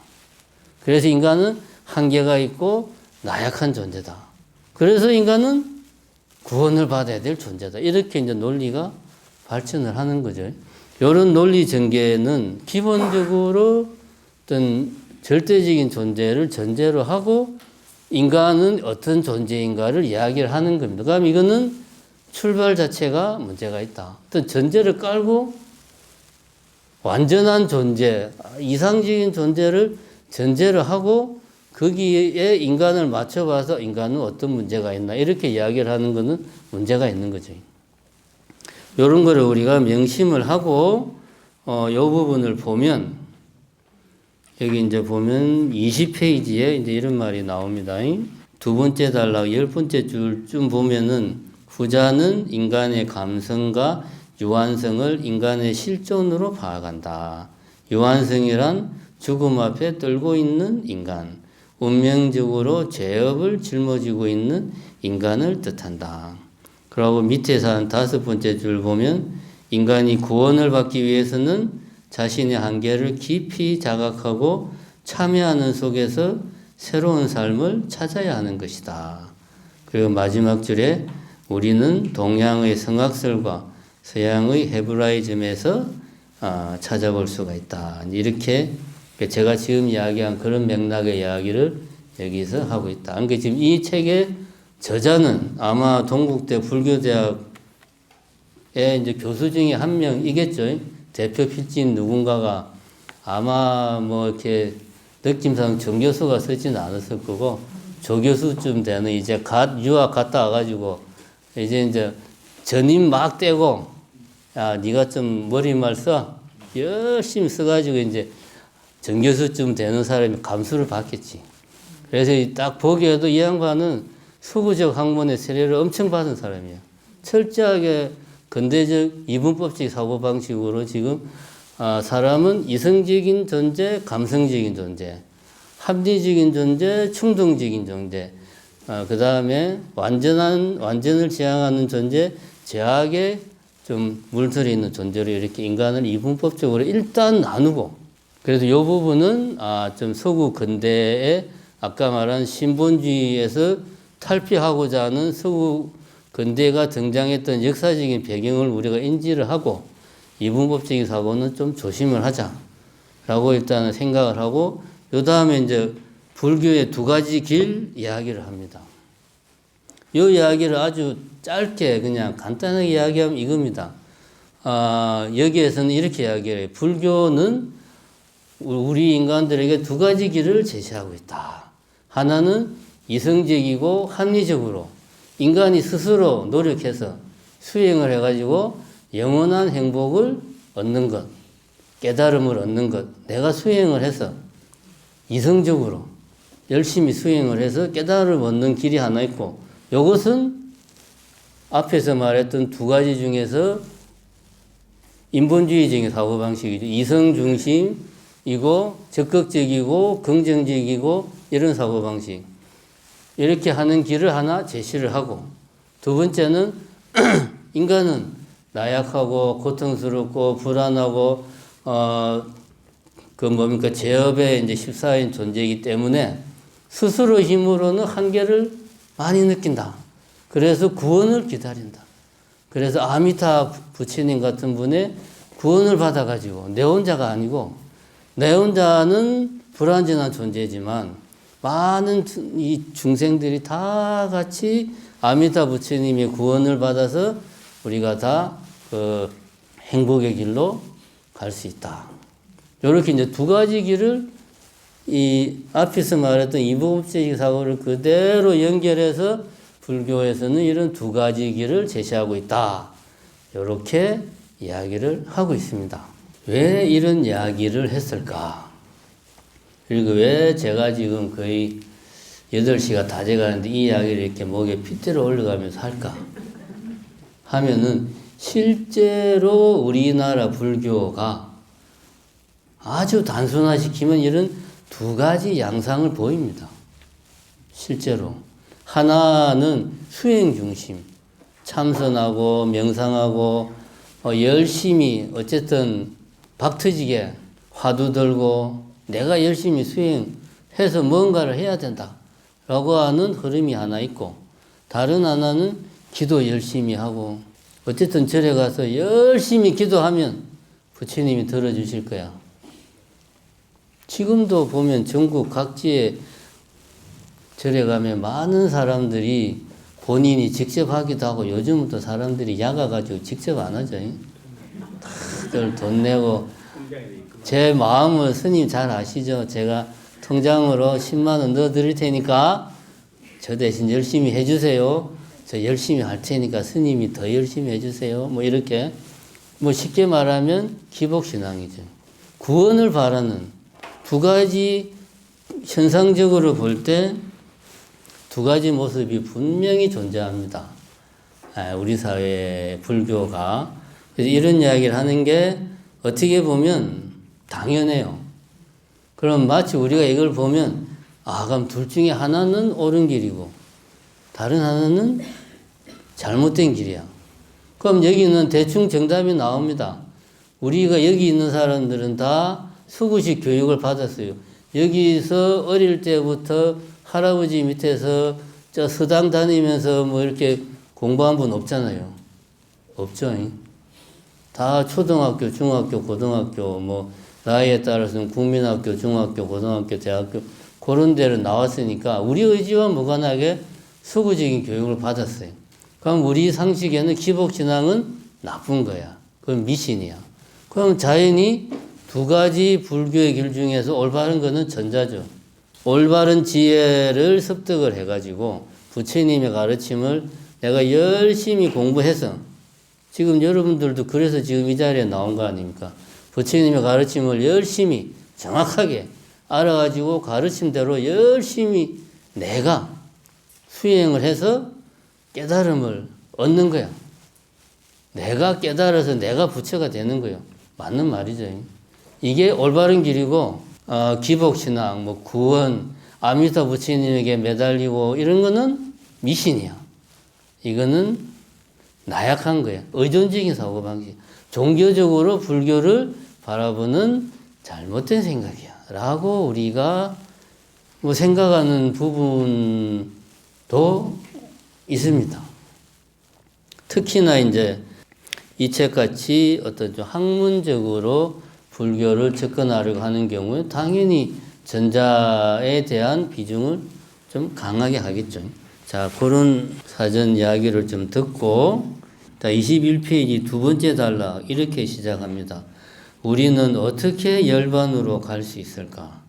그래서 인간은 한계가 있고 나약한 존재다. 그래서 인간은 구원을 받아야 될 존재다. 이렇게 이제 논리가 발전을 하는 거죠. 이런 논리 전개는 기본적으로 어떤 절대적인 존재를 전제로 하고 인간은 어떤 존재인가를 이야기를 하는 겁니다. 그럼 이거는 출발 자체가 문제가 있다. 어떤 전제를 깔고 완전한 존재, 이상적인 존재를 전제로 하고 거기에 인간을 맞춰봐서 인간은 어떤 문제가 있나 이렇게 이야기를 하는 것은 문제가 있는 거죠. 이런 거를 우리가 명심을 하고 이 부분을 보면 여기 이제 보면 20페이지에 이제 이런 말이 나옵니다. 두 번째 단락 10번째 줄쯤 보면은 후자는 인간의 감성과 유한성을 인간의 실존으로 파악한다. 유한성이란 죽음 앞에 떨고 있는 인간. 운명적으로 죄업을 짊어지고 있는 인간을 뜻한다. 그리고 밑에서 한 5번째 줄 보면 인간이 구원을 받기 위해서는 자신의 한계를 깊이 자각하고 참여하는 속에서 새로운 삶을 찾아야 하는 것이다. 그리고 마지막 줄에 우리는 동양의 성학설과 서양의 헤브라이즘에서 찾아볼 수가 있다. 이렇게 제가 지금 이야기한 그런 맥락의 이야기를 여기서 하고 있다. 그러니까 지금 이 책의 저자는 아마 동국대 불교대학의 이제 교수 중에 한 명이겠죠. 대표 필진 누군가가 아마 뭐 이렇게 느낌상 정 교수가 쓰지는 않았을 거고 조교수쯤 되는 이제 유학 갔다 와가지고 이제 전임 막 떼고 야 네가 좀 머리말 써 열심히 써가지고 이제 정 교수쯤 되는 사람이 감수를 받겠지. 그래서 딱 보기에도 이 양반은 수구적 학문의 세례를 엄청 받은 사람이에요. 철저하게 근대적 이분법적 사고방식으로 지금 사람은 이성적인 존재, 감성적인 존재, 합리적인 존재, 충동적인 존재, 그 다음에 완전을 지향하는 존재, 제약에 좀 물들어 있는 존재로 이렇게 인간을 이분법적으로 일단 나누고, 그래서 이 부분은 좀 서구 근대의 아까 말한 신본주의에서 탈피하고자 하는 서구 근대가 등장했던 역사적인 배경을 우리가 인지를 하고 이분법적인 사고는 좀 조심을 하자라고 일단은 생각을 하고 요 다음에 이제 불교의 2가지 길 이야기를 합니다. 이 이야기를 아주 짧게 그냥 간단하게 이야기하면 이겁니다. 여기에서는 이렇게 이야기해요. 불교는 우리 인간들에게 2가지 길을 제시하고 있다. 하나는 이성적이고 합리적으로 인간이 스스로 노력해서 수행을 해가지고 영원한 행복을 얻는 것, 깨달음을 얻는 것, 내가 수행을 해서 이성적으로 열심히 수행을 해서 깨달음을 얻는 길이 하나 있고, 이것은 앞에서 말했던 2가지 중에서 인본주의적인 사고방식이죠. 이성 중심이고 적극적이고 긍정적이고 이런 사고방식. 이렇게 하는 길을 하나 제시를 하고, 2번째는 인간은 나약하고 고통스럽고 불안하고 제업에 이제 십사인 존재이기 때문에 스스로 힘으로는 한계를 많이 느낀다. 그래서 구원을 기다린다. 그래서 아미타 부처님 같은 분의 구원을 받아가지고 내 혼자가 아니고, 내 혼자는 불완전한 존재지만 많은 이 중생들이 다 같이 아미타 부처님의 구원을 받아서 우리가 다 그 행복의 길로 갈 수 있다. 이렇게 이제 2가지 길을 이 앞에서 말했던 이분법적 사고를 그대로 연결해서 불교에서는 이런 2가지 길을 제시하고 있다. 이렇게 이야기를 하고 있습니다. 왜 이런 이야기를 했을까? 그리고 왜 제가 지금 거의 8시가 다 돼가는데 이 이야기를 이렇게 목에 핏대로 올려가면서 할까? 하면은 실제로 우리나라 불교가 아주 단순화시키면 이런 2가지 양상을 보입니다. 실제로. 하나는 수행 중심, 참선하고 명상하고 열심히 어쨌든 박터지게 화두 들고 내가 열심히 수행해서 뭔가를 해야 된다라고 하는 흐름이 하나 있고, 다른 하나는 기도 열심히 하고 어쨌든 절에 가서 열심히 기도하면 부처님이 들어주실 거야. 지금도 보면 전국 각지에 절에 가면 많은 사람들이 본인이 직접 하기도 하고, 요즘은 또 사람들이 야가가지고 직접 안 하죠. 다들 돈 내고. 제 마음을 스님 잘 아시죠? 제가 통장으로 10만 원 넣어드릴 테니까 저 대신 열심히 해주세요. 저 열심히 할 테니까 스님이 더 열심히 해주세요. 뭐 이렇게 쉽게 말하면 기복신앙이죠. 구원을 바라는 2가지 현상적으로 볼 때 2가지 모습이 분명히 존재합니다. 우리 사회의 불교가. 그래서 이런 이야기를 하는 게 어떻게 보면 당연해요. 그럼 마치 우리가 이걸 보면 그럼 둘 중에 하나는 옳은 길이고 다른 하나는 잘못된 길이야. 그럼 여기는 대충 정답이 나옵니다. 우리가 여기 있는 사람들은 다 수구식 교육을 받았어요. 여기서 어릴 때부터 할아버지 밑에서 저 서당 다니면서 뭐 이렇게 공부한 분 없잖아요. 없죠. 다 초등학교, 중학교, 고등학교, 뭐 나이에 따라서는 국민학교, 중학교, 고등학교, 대학교 그런 데를 나왔으니까 우리 의지와 무관하게 수구적인 교육을 받았어요. 그럼 우리 상식에는 기복신앙은 나쁜 거야. 그건 미신이야. 그럼 자연히 두 가지 불교의 길 중에서 올바른 거는 전자죠. 올바른 지혜를 습득을 해가지고 부처님의 가르침을 내가 열심히 공부해서 지금 여러분들도 그래서 지금 이 자리에 나온 거 아닙니까? 부처님의 가르침을 열심히 정확하게 알아가지고 가르침대로 열심히 내가 수행을 해서 깨달음을 얻는 거야. 내가 깨달아서 내가 부처가 되는 거예요. 맞는 말이죠. 이게 올바른 길이고 기복신앙, 뭐 구원, 아미타 부처님에게 매달리고 이런 거는 미신이야. 이거는 나약한 거야. 의존적인 사고방식. 종교적으로 불교를 바라보는 잘못된 생각이야. 라고 우리가 뭐 생각하는 부분도 있습니다. 특히나 이제 이 책같이 어떤 좀 학문적으로 불교를 접근하려고 하는 경우에 당연히 전자에 대한 비중을 좀 강하게 하겠죠. 자, 그런 사전 이야기를 좀 듣고, 자, 21페이지 두 번째 단락 이렇게 시작합니다. 우리는 어떻게 열반으로 갈 수 있을까?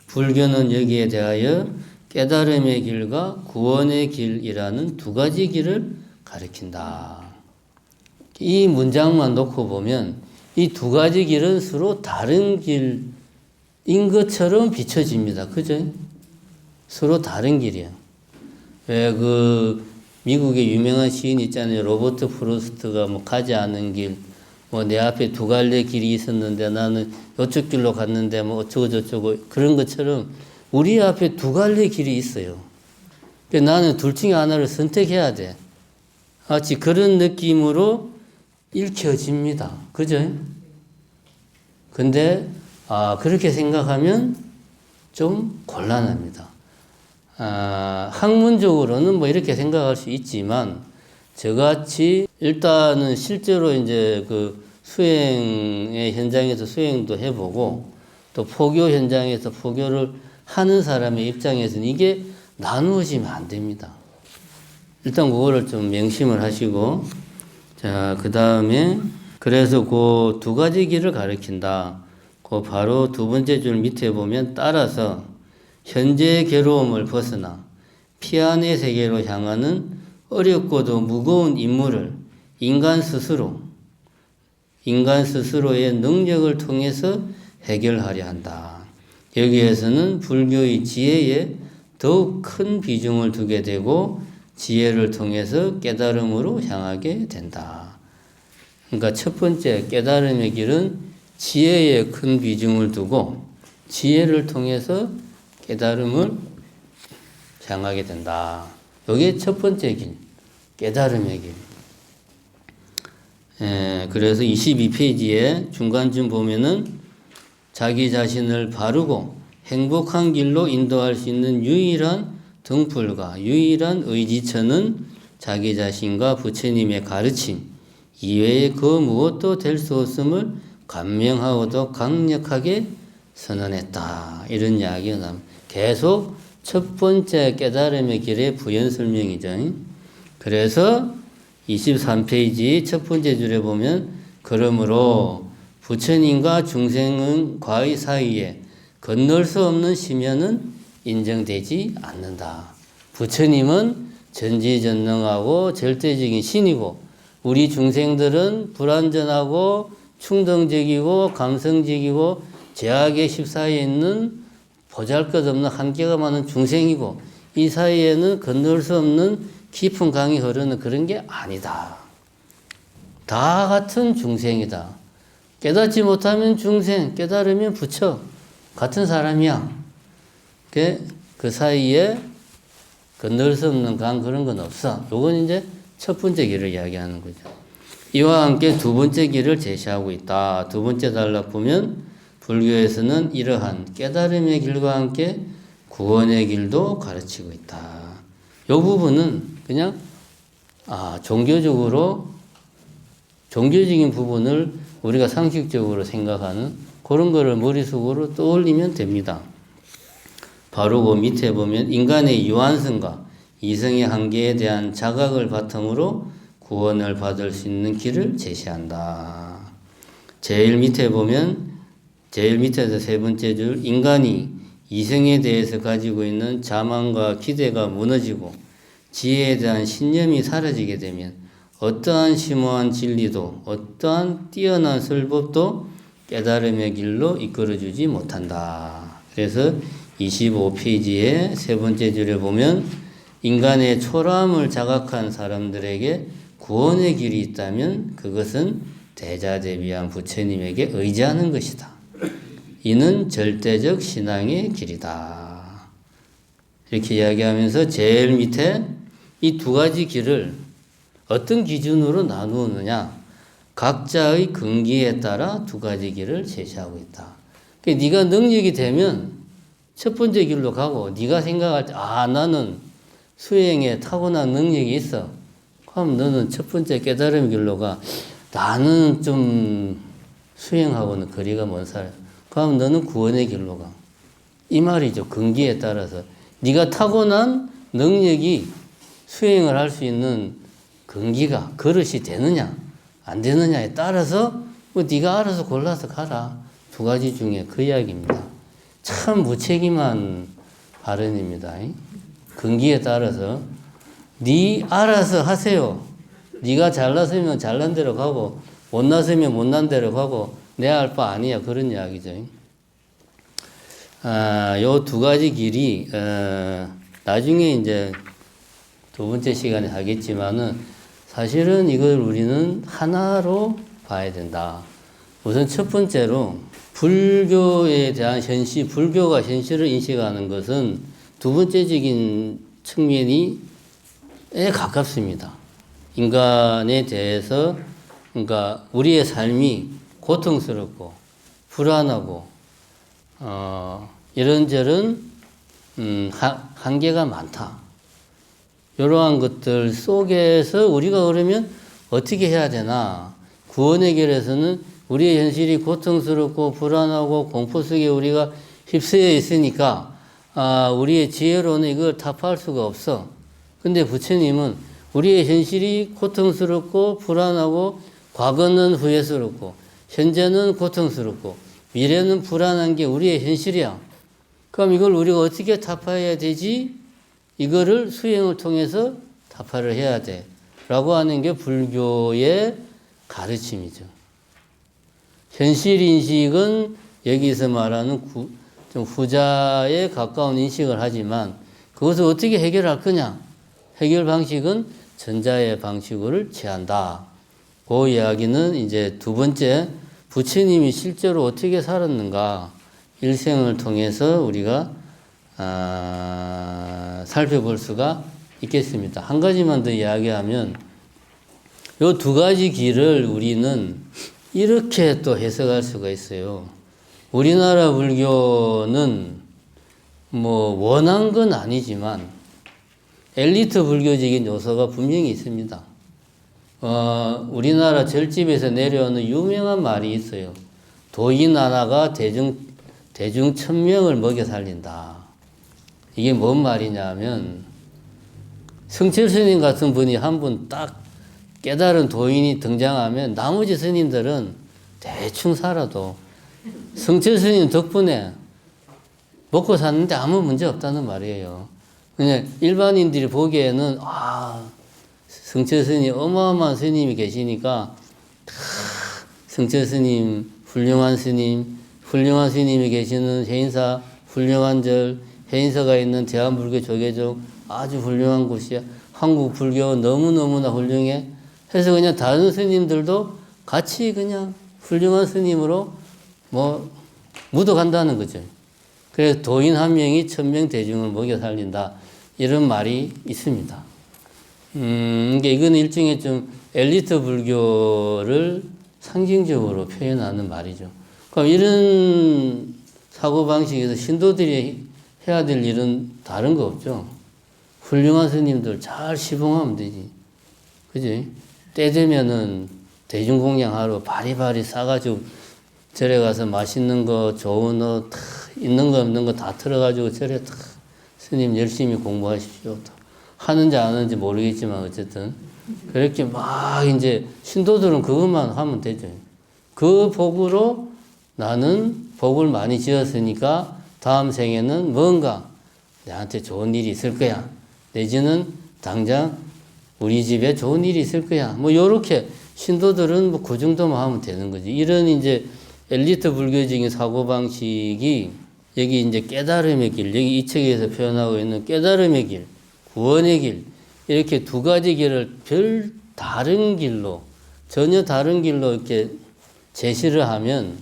불교는 여기에 대하여 깨달음의 길과 구원의 길이라는 두 가지 길을 가리킨다. 이 문장만 놓고 보면 이 두 가지 길은 서로 다른 길인 것처럼 비춰집니다. 그죠? 서로 다른 길이에요. 왜 미국의 유명한 시인 있잖아요. 로버트 프로스트가 뭐 가지 않은 길, 뭐 내 앞에 두 갈래 길이 있었는데 나는 이쪽 길로 갔는데 뭐 어쩌고 저쩌고 그런 것처럼 우리 앞에 두 갈래 길이 있어요. 나는 둘 중에 하나를 선택해야 돼. 마치 그런 느낌으로 읽혀집니다. 그죠? 근데 그렇게 생각하면 좀 곤란합니다. 학문적으로는 뭐 이렇게 생각할 수 있지만 저같이 일단은 실제로 이제 그 수행의 현장에서 수행도 해보고 또 포교 현장에서 포교를 하는 사람의 입장에서는 이게 나누어지면 안 됩니다. 일단 그거를 좀 명심을 하시고, 자, 그 다음에 그래서 그 두 가지 길을 가리킨다. 그 바로 두 번째 줄 밑에 보면 따라서 현재의 괴로움을 벗어나 피안의 세계로 향하는 어렵고도 무거운 임무를 인간 스스로의 능력을 통해서 해결하려 한다. 여기에서는 불교의 지혜에 더욱 큰 비중을 두게 되고 지혜를 통해서 깨달음으로 향하게 된다. 그러니까 첫 번째 깨달음의 길은 지혜에 큰 비중을 두고 지혜를 통해서 깨달음을 향하게 된다. 이게 첫 번째 길, 깨달음의 길. 그래서 22페이지에 중간쯤 보면은 자기 자신을 바르고 행복한 길로 인도할 수 있는 유일한 등불과 유일한 의지처는 자기 자신과 부처님의 가르침 이외에 그 무엇도 될 수 없음을 간명하고도 강력하게 선언했다. 이런 이야기가 나옵니다. 계속 첫 번째 깨달음의 길의 부연 설명이죠. 그래서 23페이지 첫 번째 줄에 보면 그러므로 부처님과 중생과의 사이에 건널 수 없는 심연은 인정되지 않는다. 부처님은 전지전능하고 절대적인 신이고 우리 중생들은 불완전하고 충동적이고 감성적이고 죄악의 십 사이에 있는 보잘것없는 한계가 많은 중생이고 이 사이에는 건널 수 없는 깊은 강이 흐르는 그런 게 아니다. 다 같은 중생이다. 깨닫지 못하면 중생, 깨달으면 부처. 같은 사람이야. 그 사이에 건널 수 없는 강 그런 건 없어. 요건 이제 첫 번째 길을 이야기하는 거죠. 이와 함께 두 번째 길을 제시하고 있다. 두 번째 단락 보면 불교에서는 이러한 깨달음의 길과 함께 구원의 길도 가르치고 있다. 이 부분은 그냥 종교적인 부분을 우리가 상식적으로 생각하는 그런 거를 머릿속으로 떠올리면 됩니다. 바로 그 밑에 보면 인간의 유한성과 이성의 한계에 대한 자각을 바탕으로 구원을 받을 수 있는 길을 제시한다. 제일 밑에서 세 번째 줄, 인간이 이성에 대해서 가지고 있는 자만과 기대가 무너지고 지혜에 대한 신념이 사라지게 되면 어떠한 심오한 진리도 어떠한 뛰어난 설법도 깨달음의 길로 이끌어주지 못한다. 그래서 25페이지의 세 번째 줄에 보면 인간의 초라함을 자각한 사람들에게 구원의 길이 있다면 그것은 대자대비한 부처님에게 의지하는 것이다. 이는 절대적 신앙의 길이다. 이렇게 이야기하면서 제일 밑에 이 두 가지 길을 어떤 기준으로 나누느냐, 각자의 근기에 따라 두 가지 길을 제시하고 있다. 그러니까 네가 능력이 되면 첫 번째 길로 가고, 네가 생각할 때 나는 수행에 타고난 능력이 있어. 그럼 너는 첫 번째 깨달음 길로 가. 나는 좀 수행하고는 거리가 먼 사람. 그럼 너는 구원의 길로 가. 이 말이죠. 근기에 따라서. 네가 타고난 능력이 수행을 할 수 있는 근기가 그릇이 되느냐 안 되느냐에 따라서 네가 알아서 골라서 가라. 두 가지 중에 그 이야기입니다. 참 무책임한 발언입니다. 근기에 따라서 네 알아서 하세요. 네가 잘났으면 잘난 대로 가고 못났으면 못난 대로 가고 내 알 바 아니야. 그런 이야기죠. 요 두 가지 길이 나중에 이제 두 번째 시간에 하겠지만은 사실은 이걸 우리는 하나로 봐야 된다. 우선 첫 번째로 불교에 대한 현실, 불교가 현실을 인식하는 것은 두 번째적인 측면에 가깝습니다. 인간에 대해서, 그러니까 우리의 삶이 고통스럽고 불안하고 이런저런 한계가 많다. 이러한 것들 속에서 우리가 그러면 어떻게 해야 되나? 구원의 길에서는 우리의 현실이 고통스럽고 불안하고 공포 속에 우리가 휩쓰여 있으니까 우리의 지혜로는 이걸 타파할 수가 없어. 근데 부처님은 우리의 현실이 고통스럽고 불안하고 과거는 후회스럽고 현재는 고통스럽고 미래는 불안한 게 우리의 현실이야. 그럼 이걸 우리가 어떻게 타파해야 되지? 이거를 수행을 통해서 타파를 해야 돼. 라고 하는 게 불교의 가르침이죠. 현실인식은 여기서 말하는 좀 후자에 가까운 인식을 하지만 그것을 어떻게 해결할 거냐? 해결 방식은 전자의 방식을 취한다. 그 이야기는 이제 두 번째, 부처님이 실제로 어떻게 살았는가 일생을 통해서 우리가 살펴볼 수가 있겠습니다. 한 가지만 더 이야기하면 이 두 가지 길을 우리는 이렇게 또 해석할 수가 있어요. 우리나라 불교는 원한 건 아니지만 엘리트 불교적인 요소가 분명히 있습니다. 우리나라 절집에서 내려오는 유명한 말이 있어요. 도인 하나가 대중 1000명을 먹여 살린다. 이게 뭔 말이냐면 성철 스님 같은 분이 한 분 딱 깨달은 도인이 등장하면 나머지 스님들은 대충 살아도 성철 스님 덕분에 먹고 사는데 아무 문제 없다는 말이에요. 그냥 일반인들이 보기에는 성철 스님 어마어마한 스님이 계시니까 성철 스님 훌륭한 스님이 계시는 해인사 훌륭한 절, 해인사가 있는 대한불교 조계종 아주 훌륭한 곳이야. 한국 불교 너무너무나 훌륭해. 해서 그냥 다른 스님들도 같이 그냥 훌륭한 스님으로 묻어간다는 거죠. 그래서 도인 한 명이 1000명 대중을 먹여 살린다. 이런 말이 있습니다. 그러니까 이건 일종의 좀 엘리트 불교를 상징적으로 표현하는 말이죠. 그럼 이런 사고방식에서 신도들이 해야 될 일은 다른 거 없죠. 훌륭한 스님들 잘 시봉하면 되지. 그지? 때 되면은 대중공양하러 바리바리 싸가지고 절에 가서 맛있는 거, 좋은 옷, 있는 거 없는 거 다 틀어가지고 절에 탁 스님 열심히 공부하십시오. 하는지 안 하는지 모르겠지만 어쨌든 그렇게 막 이제 신도들은 그것만 하면 되죠. 그 복으로 나는 복을 많이 지었으니까 다음 생에는 뭔가 내한테 좋은 일이 있을 거야. 내지는 당장 우리 집에 좋은 일이 있을 거야. 뭐 요렇게 신도들은 뭐 그 정도만 하면 되는 거지. 이런 이제 엘리트 불교적인 사고방식이 여기 이제 깨달음의 길, 여기 이 책에서 표현하고 있는 깨달음의 길, 구원의 길, 이렇게 두 가지 길을 별 다른 길로, 전혀 다른 길로 이렇게 제시를 하면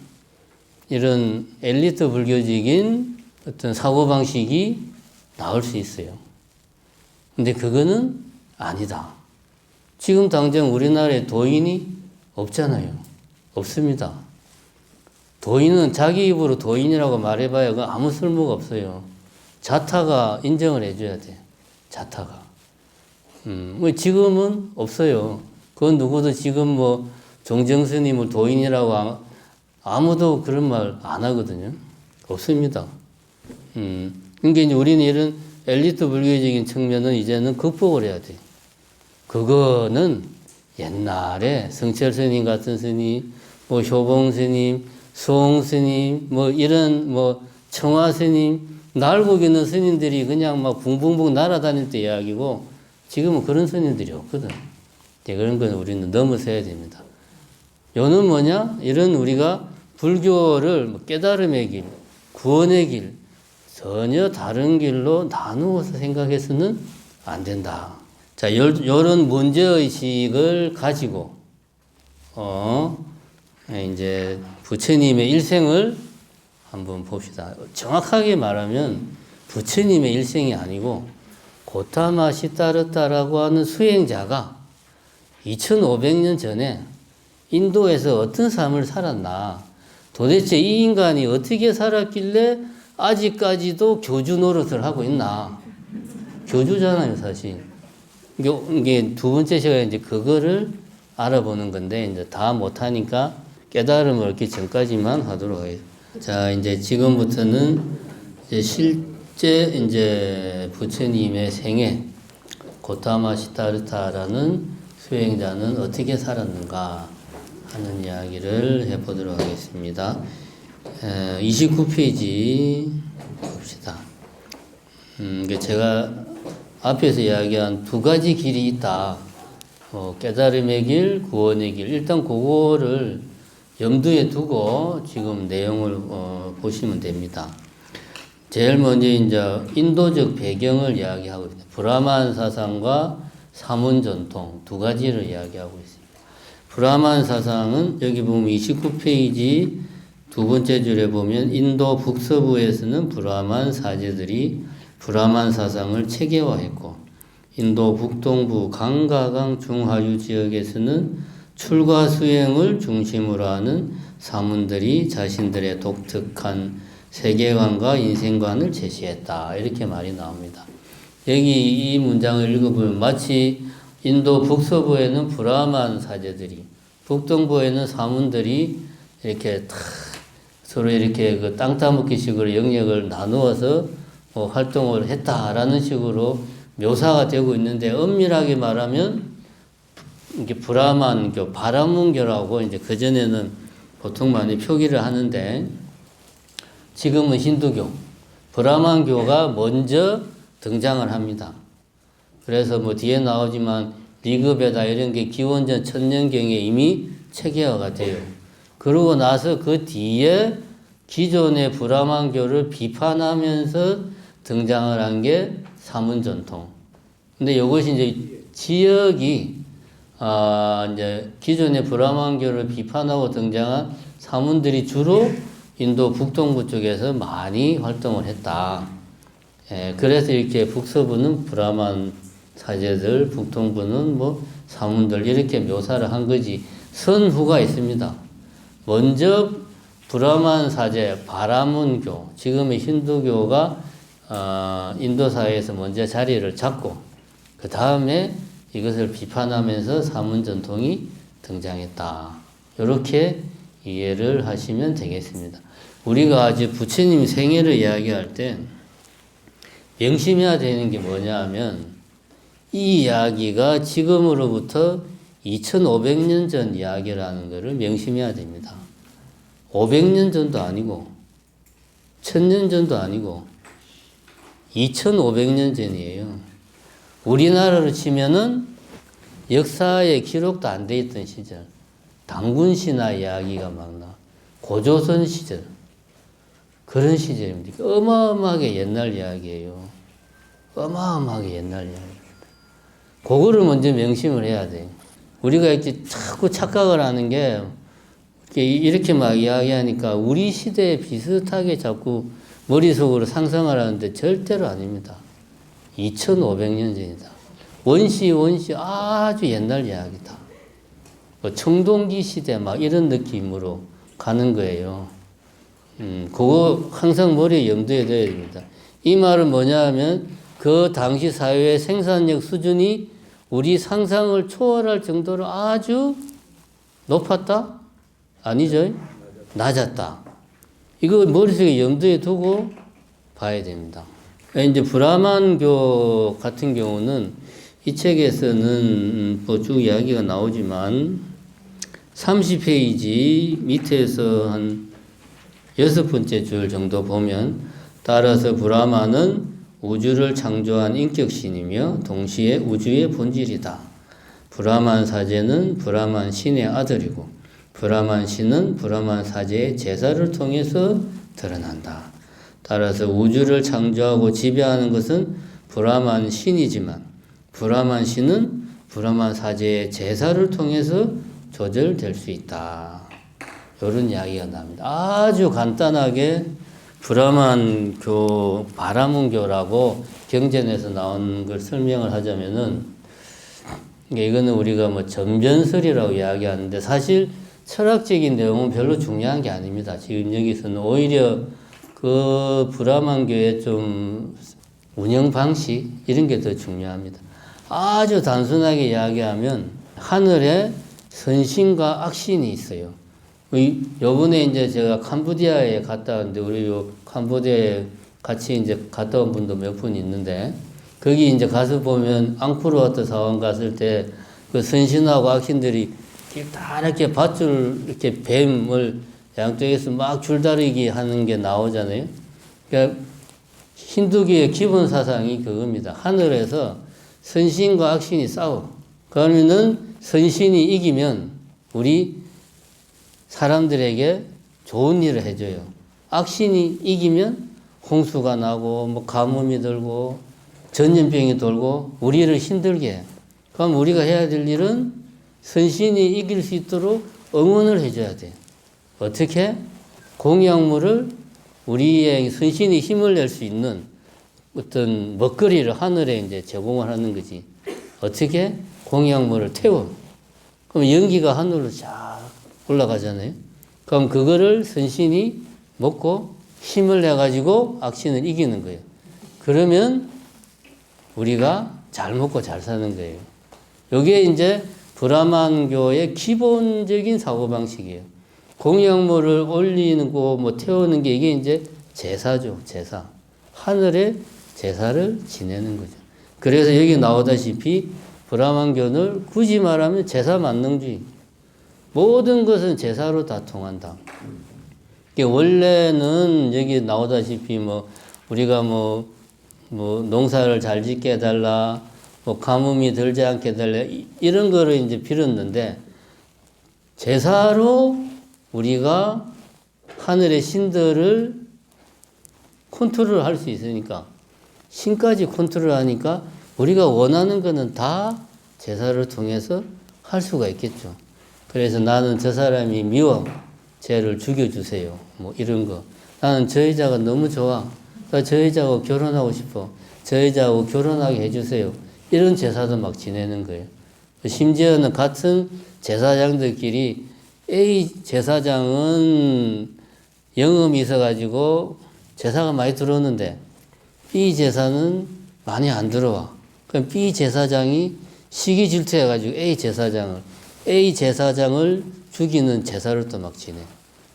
이런 엘리트 불교적인 어떤 사고방식이 나올 수 있어요. 근데 그거는 아니다. 지금 당장 우리나라에 도인이 없잖아요. 없습니다. 도인은 자기 입으로 도인이라고 말해봐야 그 아무 쓸모가 없어요. 자타가 인정을 해줘야 돼. 자타가. 뭐 지금은 없어요. 그건 누구도 지금 뭐 종정스님을 도인이라고 아무도 그런 말 안 하거든요. 없습니다. 그러니까 이제 우리는 이런 엘리트 불교적인 측면은 이제는 극복을 해야 돼. 그거는 옛날에 성철 스님 같은 스님, 뭐 효봉 스님, 수홍 스님, 뭐 이런 뭐 청화 스님, 날고 있는 스님들이 그냥 막 붕붕붕 날아다닐 때 이야기고 지금은 그런 스님들이 없거든. 그런 건 우리는 넘어서야 됩니다. 요는 뭐냐? 이런 우리가 불교를 뭐 깨달음의 길, 구원의 길, 전혀 다른 길로 나누어서 생각해서는 안 된다. 자, 요런 문제의식을 가지고, 이제 부처님의 일생을 한번 봅시다. 정확하게 말하면 부처님의 일생이 아니고 고타마 시타르타라고 하는 수행자가 2500년 전에 인도에서 어떤 삶을 살았나, 도대체 이 인간이 어떻게 살았길래 아직까지도 교주 노릇을 하고 있나. 교주잖아요, 사실. 이게 두 번째 시간에 이제 그거를 알아보는 건데, 이제 다 못하니까 깨달음을 얻기 전까지만 하도록 하겠습니다. 자, 이제 지금부터는 이제 실제 이제 부처님의 생애, 고타마 시타르타라는 수행자는 어떻게 살았는가 하는 이야기를 해보도록 하겠습니다. 29페이지 봅시다. 제가 앞에서 이야기한 두 가지 길이 있다. 깨달음의 길, 구원의 길. 일단 그거를 염두에 두고 지금 내용을 보시면 됩니다. 제일 먼저 이제 인도적 배경을 이야기하고 있습니다. 브라만 사상과 사문 전통 두 가지를 이야기하고 있습니다. 브라만 사상은 여기 보면 29페이지 두 번째 줄에 보면 인도 북서부에서는 브라만 사제들이 브라만 사상을 체계화했고, 인도 북동부 강가강 중하류 지역에서는 출가 수행을 중심으로 하는 사문들이 자신들의 독특한 세계관과 인생관을 제시했다. 이렇게 말이 나옵니다. 여기 이 문장을 읽어보면 마치 인도 북서부에는 브라만 사제들이, 북동부에는 사문들이 이렇게 탁 서로 이렇게 그 땅 따먹기 식으로 영역을 나누어서 활동을 했다라는 식으로 묘사가 되고 있는데, 엄밀하게 말하면 이게 브라만교, 바라문교라고 이제 그전에는 보통 많이 표기를 하는데, 지금은 힌두교, 브라만교가 먼저 등장을 합니다. 그래서 뭐 뒤에 나오지만 리그베다 이런 게 기원전 1000년경에 이미 체계화가 돼요. 그러고 나서 그 뒤에 기존의 브라만교를 비판하면서 등장을 한 게 사문전통. 근데 이것이 이제 지역이 이제 기존의 브라만교를 비판하고 등장한 사문들이 주로 인도 북동부 쪽에서 많이 활동을 했다. 그래서 이렇게 북서부는 브라만 사제들, 북동부는 뭐 사문들 이렇게 묘사를 한 거지. 선후가 있습니다. 먼저 브라만 사제, 바라문교, 지금의 힌두교가 인도 사회에서 먼저 자리를 잡고 그 다음에 이것을 비판하면서 사문 전통이 등장했다. 이렇게 이해를 하시면 되겠습니다. 우리가 아주 부처님 생애를 이야기할 때 명심해야 되는 게 뭐냐 하면 이 이야기가 지금으로부터 2500년 전 이야기라는 것을 명심해야 됩니다. 500년 전도 아니고 1000년 전도 아니고 2500년 전이에요. 우리나라로 치면은 역사에 기록도 안 돼 있던 시절, 당군 신화 이야기가 막 나, 고조선 시절, 그런 시절입니다. 어마어마하게 옛날 이야기예요. 어마어마하게 옛날 이야기입니다. 그거를 먼저 명심을 해야 돼요. 우리가 이렇게 자꾸 착각을 하는 게 이렇게 막 이야기하니까 우리 시대에 비슷하게 자꾸 머릿속으로 상상을 하는데 절대로 아닙니다. 2500년 전이다. 원시 아주 옛날 이야기다. 뭐 청동기 시대 막 이런 느낌으로 가는 거예요. 그거 항상 머리에 염두에 둬야 됩니다. 이 말은 뭐냐 하면 그 당시 사회의 생산력 수준이 우리 상상을 초월할 정도로 아주 높았다? 아니죠? 낮았다. 이거 머릿속에 염두에 두고 봐야 됩니다. 이제 브라만교 같은 경우는 이 책에서는 뭐 쭉 이야기가 나오지만 30페이지 밑에서 한 6번째 줄 정도 보면 따라서 브라마는 우주를 창조한 인격신이며 동시에 우주의 본질이다. 브라만 사제는 브라만 신의 아들이고 브라만 신은 브라만 사제의 제사를 통해서 드러난다. 따라서 우주를 창조하고 지배하는 것은 브라만 신이지만 브라만 신은 브라만 사제의 제사를 통해서 조절될 수 있다. 이런 이야기가 납니다. 아주 간단하게 브라만교, 바라문교라고 경전에서 나온 걸 설명을 하자면은 이거는 우리가 뭐 전변설이라고 이야기하는데 사실 철학적인 내용은 별로 중요한 게 아닙니다. 지금 여기서는 오히려 그 브라만교의 좀 운영 방식 이런 게 더 중요합니다. 아주 단순하게 이야기하면 하늘에 선신과 악신이 있어요. 요번에 이제 제가 캄보디아에 갔다 왔는데 우리 요 캄보디아에 같이 이제 갔다 온 분도 몇 분 있는데 거기 이제 가서 보면 앙코르와트 사원 갔을 때 그 선신하고 악신들이 다 이렇게 밧줄 이렇게 뱀을 양쪽에서 막 줄다리기 하는 게 나오잖아요. 그러니까 힌두교의 기본 사상이 그겁니다. 하늘에서 선신과 악신이 싸워. 그러면은 선신이 이기면 우리 사람들에게 좋은 일을 해줘요. 악신이 이기면 홍수가 나고 뭐 가뭄이 들고 전염병이 돌고 우리를 힘들게 해요. 그럼 우리가 해야 될 일은 선신이 이길 수 있도록 응원을 해줘야 돼요. 어떻게? 공약물을 우리의 선신이 힘을 낼 수 있는 어떤 먹거리를 하늘에 이제 제공을 하는 거지. 어떻게? 공약물을 태워. 그럼 연기가 하늘로 쫙 올라가잖아요. 그럼 그거를 선신이 먹고 힘을 내가지고 악신을 이기는 거예요. 그러면 우리가 잘 먹고 잘 사는 거예요. 이게 이제 브라만교의 기본적인 사고방식이에요. 공약물을 올리는 거, 뭐 태우는 게 이게 이제 제사죠, 제사. 하늘에 제사를 지내는 거죠. 그래서 여기 나오다시피 브라만교는 굳이 말하면 제사 만능주의. 모든 것은 제사로 다 통한다. 원래는 여기 나오다시피 뭐 우리가 뭐 농사를 잘 짓게 해달라, 뭐 가뭄이 들지 않게 해달라 이런 거를 이제 빌었는데 제사로 우리가 하늘의 신들을 컨트롤 할 수 있으니까 신까지 컨트롤 하니까 우리가 원하는 거는 다 제사를 통해서 할 수가 있겠죠. 그래서 나는 저 사람이 미워. 쟤를 죽여주세요. 뭐 이런 거. 나는 저 여자가 너무 좋아. 나 저 여자하고 결혼하고 싶어. 저 여자하고 결혼하게 해주세요. 이런 제사도 막 지내는 거예요. 심지어는 같은 제사장들끼리 A 제사장은 영험이 있어가지고 제사가 많이 들어오는데 B 제사는 많이 안 들어와. 그럼 B 제사장이 시기 질투해가지고 A 제사장을 죽이는 제사를 또 막 지내.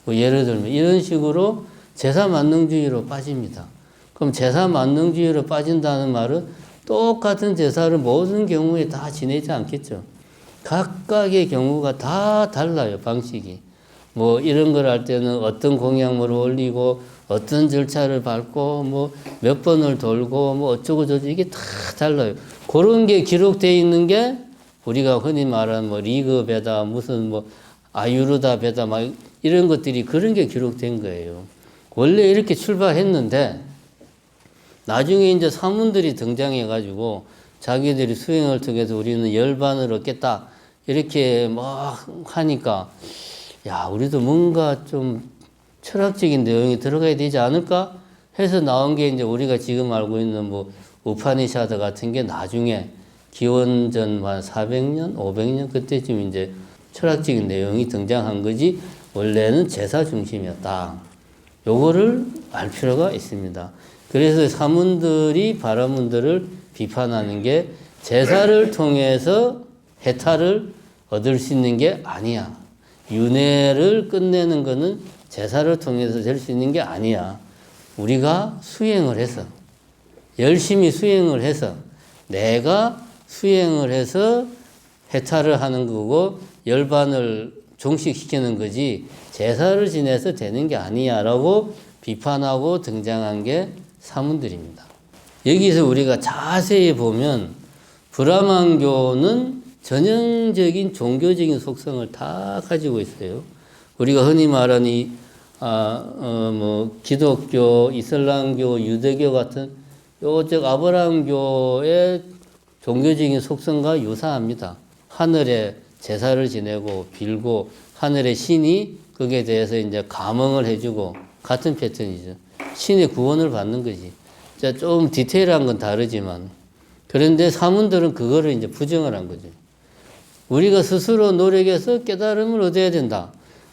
뭐 예를 들면 이런 식으로 제사 만능주의로 빠집니다. 그럼 제사 만능주의로 빠진다는 말은 똑같은 제사를 모든 경우에 다 지내지 않겠죠. 각각의 경우가 다 달라요, 방식이. 뭐 이런 걸 할 때는 어떤 공약물을 올리고 어떤 절차를 밟고 뭐 몇 번을 돌고 뭐 어쩌고 저쩌고 이게 다 달라요. 그런 게 기록되어 있는 게 우리가 흔히 말하는 뭐 리그베다 무슨 뭐 아유르다 베다 막 이런 것들이 그런 게 기록된 거예요. 원래 이렇게 출발했는데 나중에 이제 사문들이 등장해 가지고 자기들이 수행을 통해서 우리는 열반을 얻겠다 이렇게 막 하니까 야, 우리도 뭔가 좀 철학적인 내용이 들어가야 되지 않을까 해서 나온 게 이제 우리가 지금 알고 있는 뭐 우파니샤드 같은 게 나중에 기원전 한 400년, 500년 그때쯤 이제 철학적인 내용이 등장한 거지 원래는 제사 중심이었다. 요거를 알 필요가 있습니다. 그래서 사문들이 바라문들을 비판하는 게 제사를 통해서 해탈을 얻을 수 있는 게 아니야. 윤회를 끝내는 것은 제사를 통해서 될 수 있는 게 아니야. 우리가 수행을 해서 열심히 수행을 해서 내가 수행을 해서 해탈을 하는 거고 열반을 종식시키는 거지 제사를 지내서 되는 게 아니야 라고 비판하고 등장한 게 사문들입니다. 여기서 우리가 자세히 보면 브라만교는 전형적인 종교적인 속성을 다 가지고 있어요. 우리가 흔히 말하는 뭐 기독교, 이슬람교, 유대교 같은 요쪽 아브라함교의 종교적인 속성과 유사합니다. 하늘에 제사를 지내고 빌고 하늘의 신이 거기에 대해서 이제 감응을 해주고 같은 패턴이죠. 신의 구원을 받는 거지. 좀 디테일한 건 다르지만 그런데 사문들은 그거를 이제 부정을 한 거죠. 우리가 스스로 노력해서 깨달음을 얻어야 된다.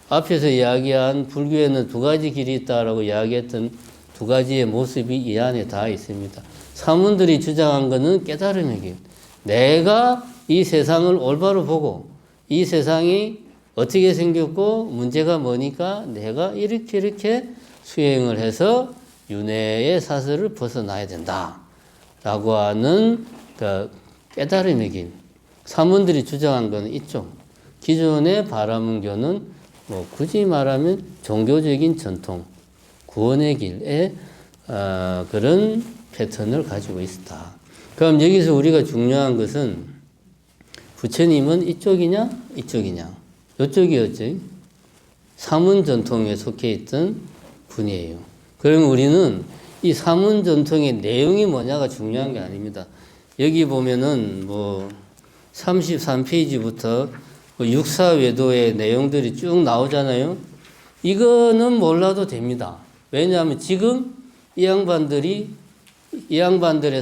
앞에서 이야기한 불교에는 두 가지 길이 있다라고 이야기했던 두 가지의 모습이 이 안에 다 있습니다. 사문들이 주장한 것은 깨달음의 길. 내가 이 세상을 올바로 보고 이 세상이 어떻게 생겼고 문제가 뭐니까 내가 이렇게 수행을 해서 윤회의 사슬을 벗어나야 된다. 라고 하는 그 깨달음의 길. 사문들이 주장한 건 이쪽. 기존의 바라문교는 뭐 굳이 말하면 종교적인 전통, 구원의 길의 그런 패턴을 가지고 있다. 그럼 여기서 우리가 중요한 것은 부처님은 이쪽이냐 이쪽이냐 이쪽이었죠. 사문 전통에 속해 있던 분이에요. 그럼 우리는 이 사문 전통의 내용이 뭐냐가 중요한 게 아닙니다. 여기 보면은 뭐 33페이지부터 육사외도의 내용들이 쭉 나오잖아요. 이거는 몰라도 됩니다. 왜냐하면 지금 이 양반들의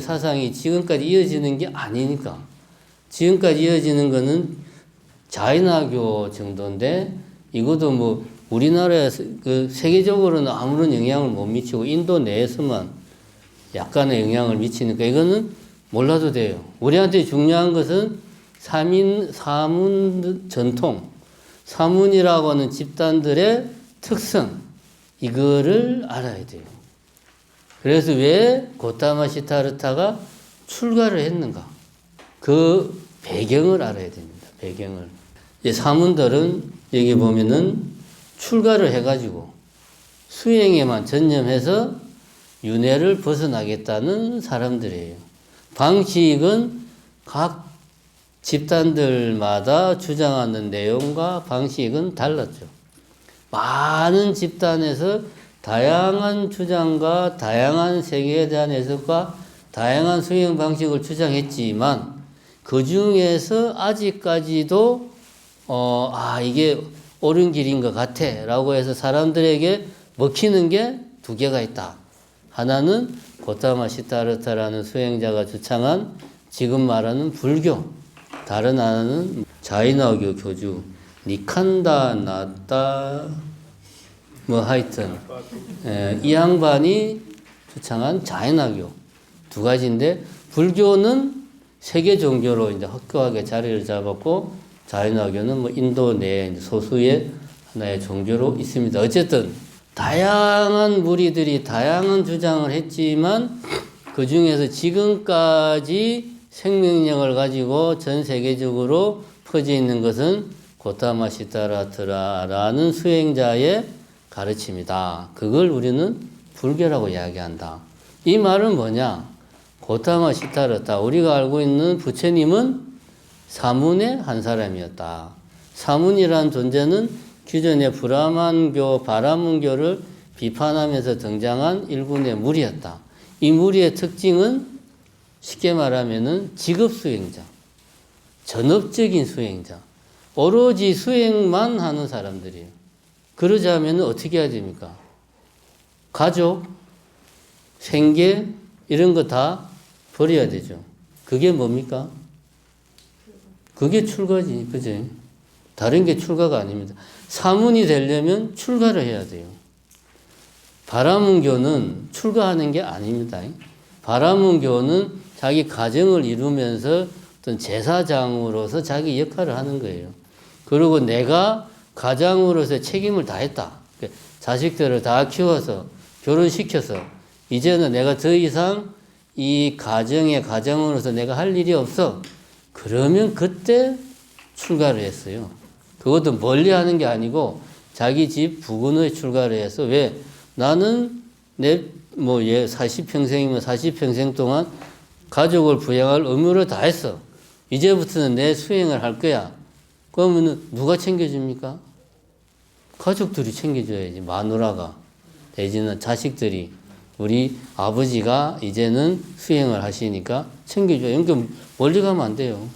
사상이 지금까지 이어지는 게 아니니까. 지금까지 이어지는 거는 자인화교 정도인데 이것도 뭐 우리나라에서 그 세계적으로는 아무런 영향을 못 미치고 인도 내에서만 약간의 영향을 미치니까 이거는 몰라도 돼요. 우리한테 중요한 것은 사문 전통, 사문이라고 하는 집단들의 특성, 이거를 알아야 돼요. 그래서 왜 고타마 시타르타가 출가를 했는가? 그 배경을 알아야 됩니다. 배경을. 사문들은 여기 보면은 출가를 해가지고 수행에만 전념해서 윤회를 벗어나겠다는 사람들이에요. 방식은 각 집단들마다 주장하는 내용과 방식은 달랐죠. 많은 집단에서 다양한 주장과 다양한 세계에 대한 해석과 다양한 수행 방식을 주장했지만 그 중에서 아직까지도 이게 옳은 길인 것 같아 라고 해서 사람들에게 먹히는 게 두 개가 있다. 하나는 고타마 시타르타라는 수행자가 주창한 지금 말하는 불교, 다른 하나는 자이나교 교주 니칸다 나다 뭐 하여튼 이 양반이 주창한 자이나교 두 가지인데, 불교는 세계 종교로 이제 확고하게 자리를 잡았고 자이나교는 뭐 인도 내에 소수의 하나의 종교로 있습니다. 어쨌든 다양한 무리들이 다양한 주장을 했지만 그 중에서 지금까지 생명력을 가지고 전 세계적으로 퍼져 있는 것은 고타마 시타르타라는 수행자의 가르침이다. 그걸 우리는 불교라고 이야기한다. 이 말은 뭐냐? 고타마 시타르타, 우리가 알고 있는 부처님은 사문의 한 사람이었다. 사문이라는 존재는 기존의 브라만교, 바라문교를 비판하면서 등장한 일군의 무리였다. 이 무리의 특징은 쉽게 말하면은 직업 수행자, 전업적인 수행자, 오로지 수행만 하는 사람들이에요. 그러자면 어떻게 해야 됩니까? 가족, 생계 이런 거 다 버려야 되죠. 그게 뭡니까? 그게 출가지, 그죠? 다른 게 출가가 아닙니다. 사문이 되려면 출가를 해야 돼요. 바라문교는 출가하는 게 아닙니다. 바라문교는 자기 가정을 이루면서 어떤 제사장으로서 자기 역할을 하는 거예요. 그리고 내가 가장으로서 책임을 다했다. 자식들을 다 키워서 결혼시켜서 이제는 내가 더 이상 이 가정의 가장으로서 내가 할 일이 없어. 그러면 그때 출가를 했어요. 그것도 멀리 하는 게 아니고 자기 집 부근에 출가를 해서, 왜? 나는 내 40평생이면 40평생 동안 가족을 부양할 의무를 다 했어. 이제부터는 내 수행을 할 거야. 그러면 누가 챙겨줍니까? 가족들이 챙겨줘야지. 마누라가, 내지는 자식들이, 우리 아버지가 이제는 수행을 하시니까 챙겨줘요. 그러니까 멀리 가면 안 돼요.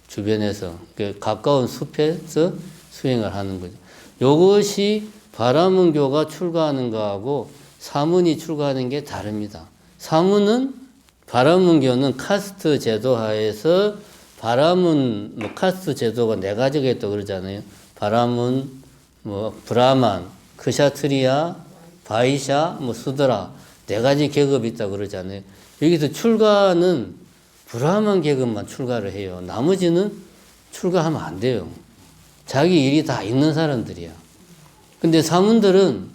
주변에서, 가까운 숲에서 수행을 하는 거죠. 이것이 바라문교가 출가하는 거하고 사문이 출가하는 게 다릅니다. 사문은, 바라문교는 카스트 제도 하에서 카스트 제도가 네 가지가 있다고 그러잖아요. 바라문, 브라만, 크샤트리아, 바이샤, 수드라, 네 가지 계급이 있다고 그러잖아요. 여기서 출가는 브라만 계급만 출가를 해요. 나머지는 출가하면 안 돼요. 자기 일이 다 있는 사람들이야. 근데 사문들은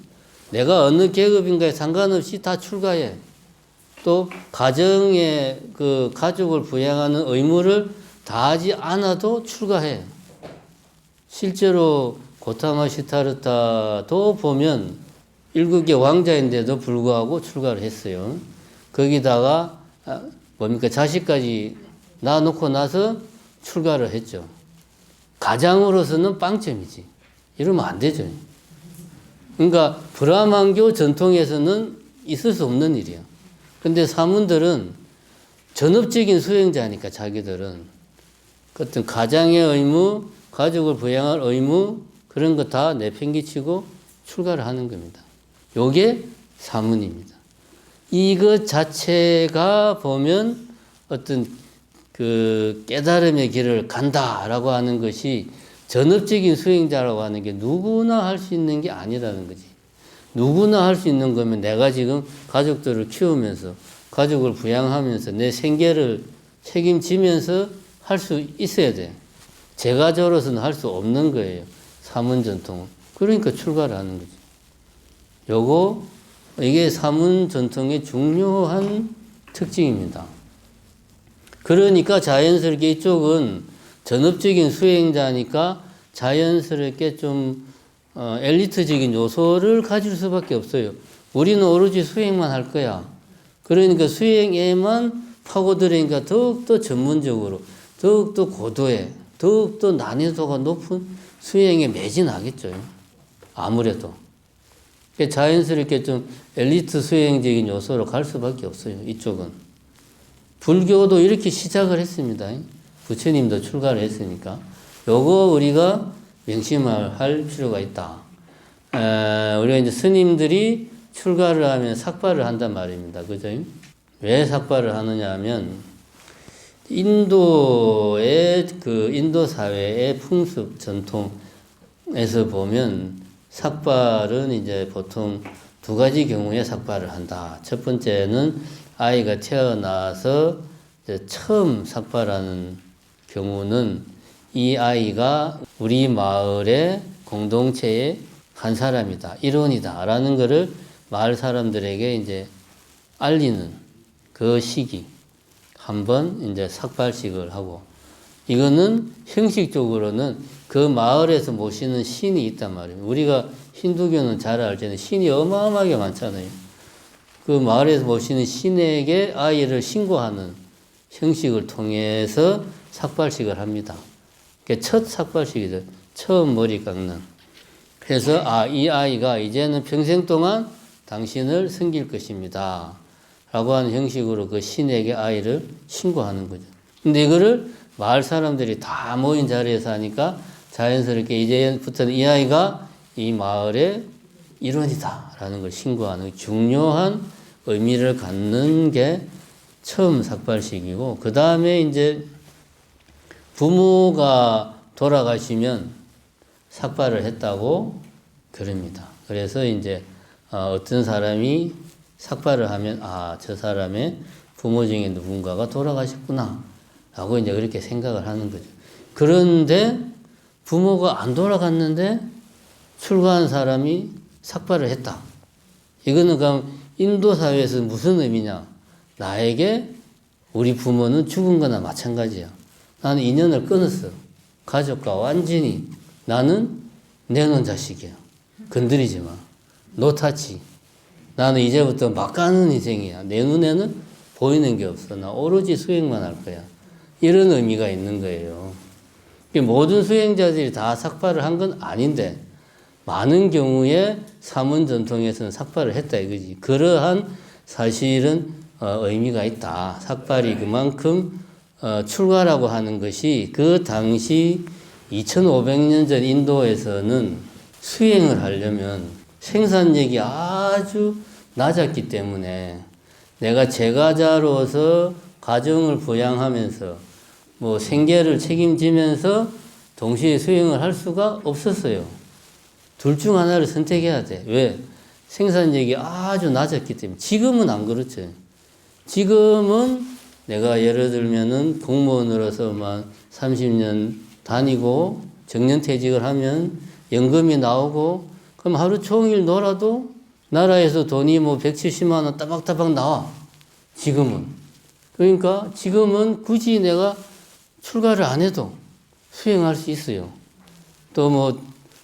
내가 어느 계급인가에 상관없이 다 출가해. 또 가정의 가족을 부양하는 의무를 다하지 않아도 출가해. 실제로 고타마 시타르타도 보면 일국의 왕자인데도 불구하고 출가를 했어요. 거기다가 자식까지 낳아놓고 나서 출가를 했죠. 가장으로서는 빵점이지. 이러면 안 되죠. 그러니까 브라만교 전통에서는 있을 수 없는 일이야. 근데 사문들은 전업적인 수행자니까 자기들은 어떤 가장의 의무, 가족을 부양할 의무, 그런 거 다 내팽개치고 출가를 하는 겁니다. 요게 사문입니다. 이것 자체가 보면 어떤 깨달음의 길을 간다라고 하는 것이 전업적인 수행자라고 하는 게 누구나 할 수 있는 게 아니라는 거지. 누구나 할 수 있는 거면 내가 지금 가족들을 키우면서, 가족을 부양하면서 내 생계를 책임지면서 할 수 있어야 돼. 제가저로서는 할 수 없는 거예요. 사문 전통은. 그러니까 출가를 하는 거지. 이게 사문 전통의 중요한 특징입니다. 그러니까 자연스럽게 이쪽은 전업적인 수행자니까 자연스럽게 좀 엘리트적인 요소를 가질 수밖에 없어요. 우리는 오로지 수행만 할 거야. 그러니까 수행에만 파고들으니까 더욱더 전문적으로, 더욱더 고도에, 더욱더 난이도가 높은 수행에 매진하겠죠. 아무래도. 자연스럽게 좀 엘리트 수행적인 요소로 갈 수밖에 없어요. 이쪽은. 불교도 이렇게 시작을 했습니다. 부처님도 출가를 했으니까. 요거 우리가 명심할 필요가 있다. 우리가 이제 스님들이 출가를 하면 삭발을 한단 말입니다. 그죠? 왜 삭발을 하느냐 하면 인도의 인도 사회의 풍습 전통에서 보면 삭발은 이제 보통 두 가지 경우에 삭발을 한다. 첫 번째는 아이가 태어나서 이제 처음 삭발하는 경우는 이 아이가 우리 마을의 공동체의 한 사람이다, 일원이다 라는 것을 마을 사람들에게 이제 알리는 그 시기 한번 이제 삭발식을 하고, 이거는 형식적으로는 그 마을에서 모시는 신이 있단 말이에요. 우리가 힌두교는 잘 알잖아요. 신이 어마어마하게 많잖아요. 그 마을에서 모시는 신에게 아이를 신고하는 형식을 통해서 삭발식을 합니다. 그게 첫 삭발식이죠. 처음 머리 깎는. 그래서 이 아이가 이제는 평생 동안 당신을 섬길 것입니다 라고 하는 형식으로 그 신에게 아이를 신고하는 거죠. 근데 이거를 마을 사람들이 다 모인 자리에서 하니까 자연스럽게 이제부터는 이 아이가 이 마을의 일원이다 라는 걸 신고하는 중요한 의미를 갖는 게 처음 삭발식이고, 그 다음에 이제 부모가 돌아가시면 삭발을 했다고 그럽니다. 그래서 이제 어떤 사람이 삭발을 하면 저 사람의 부모 중에 누군가가 돌아가셨구나 라고 이제 그렇게 생각을 하는 거죠. 그런데 부모가 안 돌아갔는데 출가한 사람이 삭발을 했다. 이거는 그럼 인도 사회에서 무슨 의미냐? 나에게 우리 부모는 죽은 거나 마찬가지야. 나는 인연을 끊었어. 가족과 완전히. 나는 내 놈 자식이야. 건드리지 마. 노타치. 나는 이제부터 막 가는 인생이야. 내 눈에는 보이는 게 없어. 나 오로지 수행만 할 거야. 이런 의미가 있는 거예요. 모든 수행자들이 다 삭발을 한 건 아닌데 많은 경우에 사문 전통에서는 삭발을 했다 이거지. 그러한 사실은 의미가 있다. 삭발이 그만큼 출가라고 하는 것이 그 당시 2500년 전 인도에서는 수행을 하려면 생산력이 아주 낮았기 때문에 내가 제가자로서 가정을 부양하면서 뭐 생계를 책임지면서 동시에 수행을 할 수가 없었어요. 둘 중 하나를 선택해야 돼. 왜? 생산력이 아주 낮았기 때문에. 지금은 안 그렇죠. 지금은 내가 예를 들면은 공무원으로서만 30년 다니고 정년퇴직을 하면 연금이 나오고 그럼 하루 종일 놀아도 나라에서 돈이 뭐 170만 원 따박따박 나와. 지금은. 그러니까 지금은 굳이 내가 출가를 안 해도 수행할 수 있어요. 또 뭐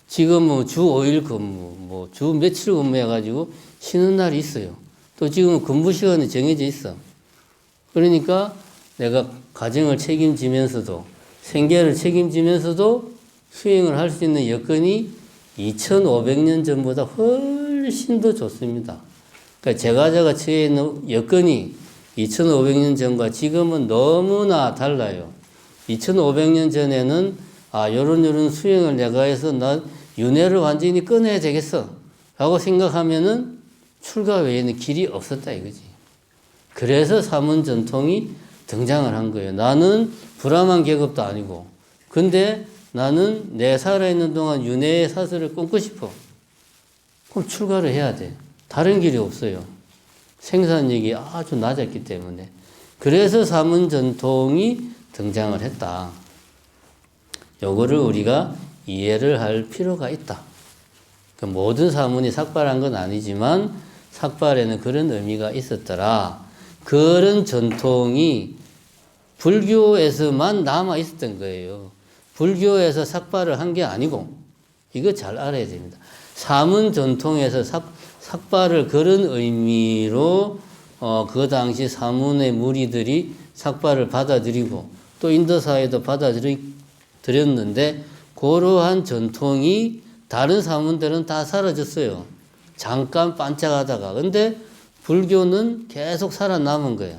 지금은 주 5일 근무, 뭐 주 며칠 근무해가지고 쉬는 날이 있어요. 또 지금은 근무 시간이 정해져 있어. 그러니까 내가 가정을 책임지면서도 생계를 책임지면서도 수행을 할 수 있는 여건이 2500년 전보다 훨씬 더 좋습니다. 그러니까 제가자가 처해 있는 여건이 2500년 전과 지금은 너무나 달라요. 2500년 전에는 요런 수행을 내가 해서 나 윤회를 완전히 끊어야 되겠어 라고 생각하면은 출가 외에는 길이 없었다 이거지. 그래서 사문 전통이 등장을 한 거예요. 나는 불암한 계급도 아니고 근데 나는 내 살아있는 동안 윤회의 사슬을 끊고 싶어. 그럼 출가를 해야 돼. 다른 길이 없어요. 생산력이 아주 낮았기 때문에. 그래서 사문 전통이 등장을 했다. 요거를 우리가 이해를 할 필요가 있다. 모든 사문이 삭발한 건 아니지만 삭발에는 그런 의미가 있었더라. 그런 전통이 불교에서만 남아 있었던 거예요. 불교에서 삭발을 한 게 아니고 이거 잘 알아야 됩니다. 사문 전통에서 삭발을 그런 의미로 그 당시 사문의 무리들이 삭발을 받아들이고 또 인도사회도 받아들였는데 그러한 전통이 다른 사문들은 다 사라졌어요. 잠깐 반짝하다가. 근데 불교는 계속 살아남은 거야.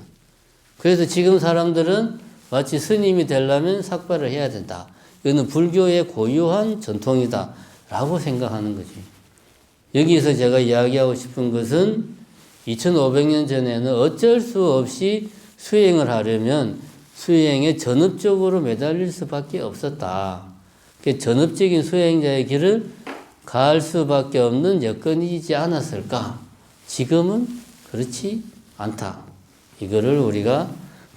그래서 지금 사람들은 마치 스님이 되려면 삭발을 해야 된다. 이거는 불교의 고유한 전통이다라고 생각하는 거지. 여기서 제가 이야기하고 싶은 것은 2500년 전에는 어쩔 수 없이 수행을 하려면 수행에 전업적으로 매달릴 수밖에 없었다. 전업적인 수행자의 길을 갈 수밖에 없는 여건이지 않았을까? 지금은 그렇지 않다. 이거를 우리가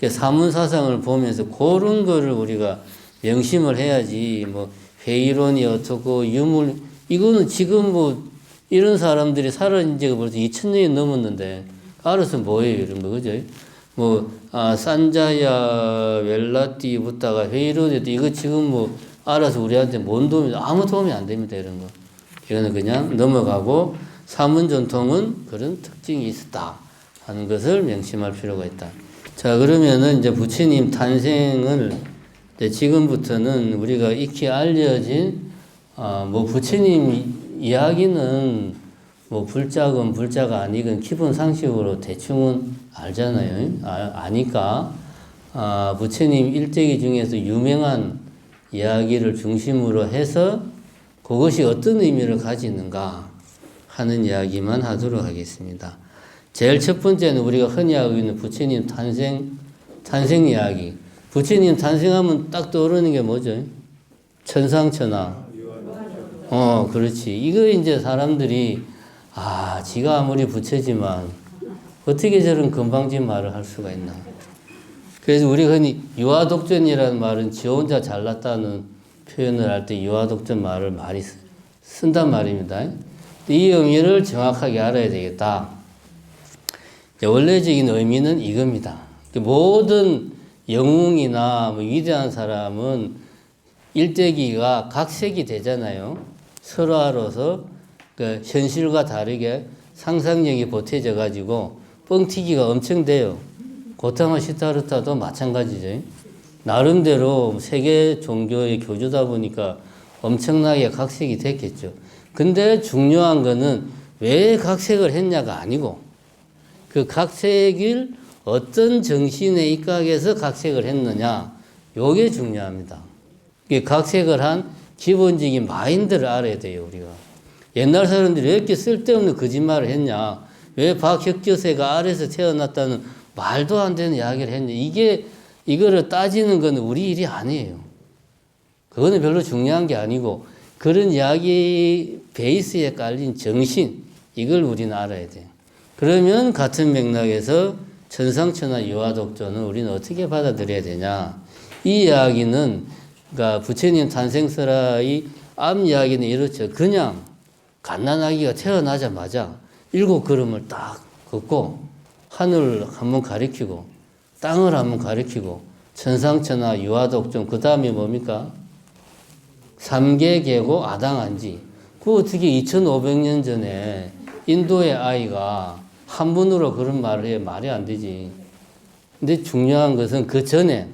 사문사상을 보면서 그런 거를 우리가 명심을 해야지. 뭐 회의론이 어떻고 유물 이거는 지금 뭐 이런 사람들이 살아진 지가 벌써 2000년이 넘었는데 알아서 뭐예요 이런 거 그죠? 뭐 산자야 웰라띠 붙다가 회의론에도 이거 지금 뭐 알아서 우리한테 뭔 도움이 아무 도움이 안 됩니다 이런 거. 이거는 그냥 넘어가고 사문 전통은 그런 특징이 있었다 하는 것을 명심할 필요가 있다. 자 그러면은 이제 부처님 탄생을 이제 지금부터는 우리가 익히 알려진 뭐 부처님 이야기는 뭐 불자건 불자가 아니건 기본 상식으로 대충은 알잖아요. 아니까 부처님 일대기 중에서 유명한 이야기를 중심으로 해서 그것이 어떤 의미를 가지는가 하는 이야기만 하도록 하겠습니다. 제일 첫 번째는 우리가 흔히 하고 있는 부처님 탄생 이야기. 부처님 탄생하면 딱 떠오르는 게 뭐죠? 천상천하. 그렇지. 이거 이제 사람들이 지가 아무리 부처지만 어떻게 저런 건방진 말을 할 수가 있나. 그래서 우리가 흔히 유아독존이라는 말은 지 혼자 잘났다는 표현을 할 때 유아독존 말을 많이 쓴단 말입니다. 이 의미를 정확하게 알아야 되겠다. 원래적인 의미는 이겁니다. 모든 영웅이나 뭐 위대한 사람은 일대기가 각색이 되잖아요. 설화로서 그 현실과 다르게 상상력이 보태져 가지고 뻥튀기가 엄청 돼요. 고타마 시타르타도 마찬가지죠. 나름대로 세계 종교의 교주다 보니까 엄청나게 각색이 됐겠죠. 근데 중요한 거는 왜 각색을 했냐가 아니고 그 각색을 어떤 정신에 입각해서 각색을 했느냐 요게 중요합니다. 각색을 한 기본적인 마인드를 알아야 돼요 우리가. 옛날 사람들이 왜 이렇게 쓸데없는 거짓말을 했냐, 왜 박혁교세가 아래에서 태어났다는 말도 안 되는 이야기를 했냐, 이거를 따지는 건 우리 일이 아니에요. 그거는 별로 중요한 게 아니고 그런 이야기 베이스에 깔린 정신, 이걸 우리는 알아야 돼요. 그러면 같은 맥락에서 천상천하 유아독존은 우리는 어떻게 받아들여야 되냐. 이 이야기는 그러니까 부처님 탄생설의 앞 이야기는 이렇죠. 그냥 갓난아기가 태어나자마자 7걸음을 딱 걷고 하늘을 한번 가리키고 땅을 한번 가리키고 천상천하 유아독존 그 다음에 뭡니까? 삼계계고 아당한지. 그 어떻게 2500년 전에 인도의 아이가 한문으로 그런 말을 해. 말이 안 되지. 근데 중요한 것은 그 전에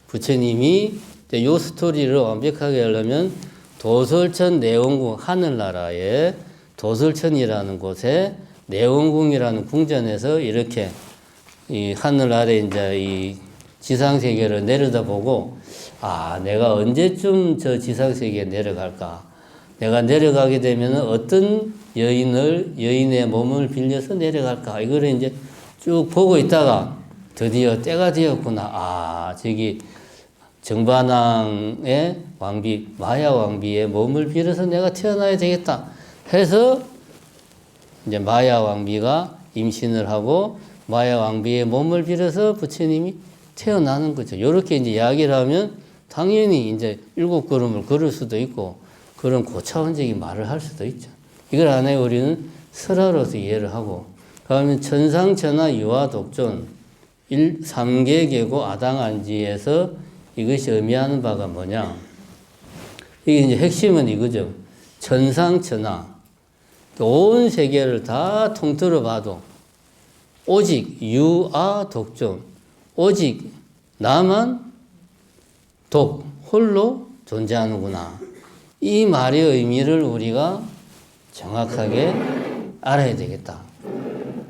부처님이 이 스토리를 완벽하게 하려면 도솔천 내원궁, 하늘나라의 도솔천이라는 곳에 내원궁이라는 궁전에서 이렇게 이 하늘 아래 이제 이 지상세계를 내려다보고 내가 언제쯤 저 지상세계에 내려갈까? 내가 내려가게 되면 어떤 여인의 몸을 빌려서 내려갈까? 이거를 이제 쭉 보고 있다가 드디어 때가 되었구나. 저기 정반왕의 왕비, 마야 왕비의 몸을 빌어서 내가 태어나야 되겠다 해서 이제 마야 왕비가 임신을 하고 마야 왕비의 몸을 빌어서 부처님이 태어나는 거죠. 이렇게 이제 이야기를 하면 당연히 이제 7걸음을 걸을 수도 있고 그런 고차원적인 말을 할 수도 있죠. 이걸 안 해 우리는 설화로서 이해를 하고, 그러면 천상천하 유아독존 3계계고 아당한지에서 이것이 의미하는 바가 뭐냐? 이게 이제 핵심은 이거죠. 천상천하. 온 세계를 다 통틀어 봐도 오직 유아독존. 오직 나만 홀로 존재하는구나. 이 말의 의미를 우리가 정확하게 알아야 되겠다.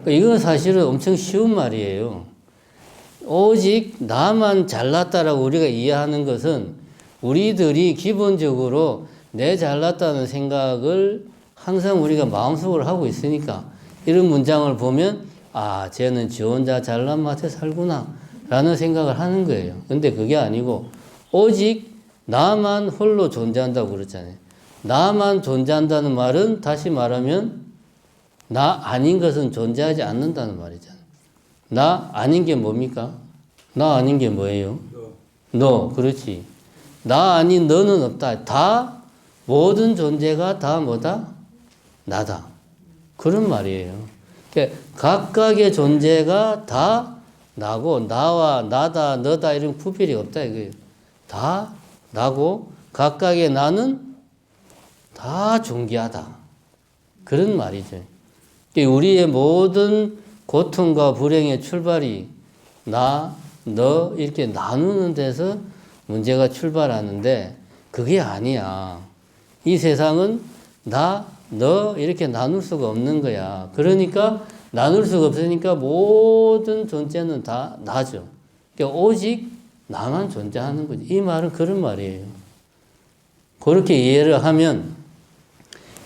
이건 사실은 엄청 쉬운 말이에요. 오직 나만 잘났다라고 우리가 이해하는 것은 우리들이 기본적으로 내 잘났다는 생각을 항상 우리가 마음속으로 하고 있으니까 이런 문장을 보면 아, 쟤는 지 혼자 잘난 맛에 살구나 라는 생각을 하는 거예요. 근데 그게 아니고 오직 나만 홀로 존재한다고 그랬잖아요. 나만 존재한다는 말은 다시 말하면 나 아닌 것은 존재하지 않는다는 말이잖아요. 나 아닌 게 뭡니까? 나 아닌 게 뭐예요? 너, 그렇지. 나 아닌 너는 없다. 다 모든 존재가 다 뭐다? 나다. 그런 말이에요. 그러니까 각각의 존재가 다 나고 나와 나다 너다 이런 구별이 없다 이거예요. 다 나고 각각의 나는 다 존귀하다. 그런 말이죠. 그러니까 우리의 모든 고통과 불행의 출발이 나, 너 이렇게 나누는 데서 문제가 출발하는데 그게 아니야. 이 세상은 나, 너 이렇게 나눌 수가 없는 거야. 그러니까 나눌 수가 없으니까 모든 존재는 다 나죠. 그러니까 오직 나만 존재하는 거지. 이 말은 그런 말이에요. 그렇게 이해를 하면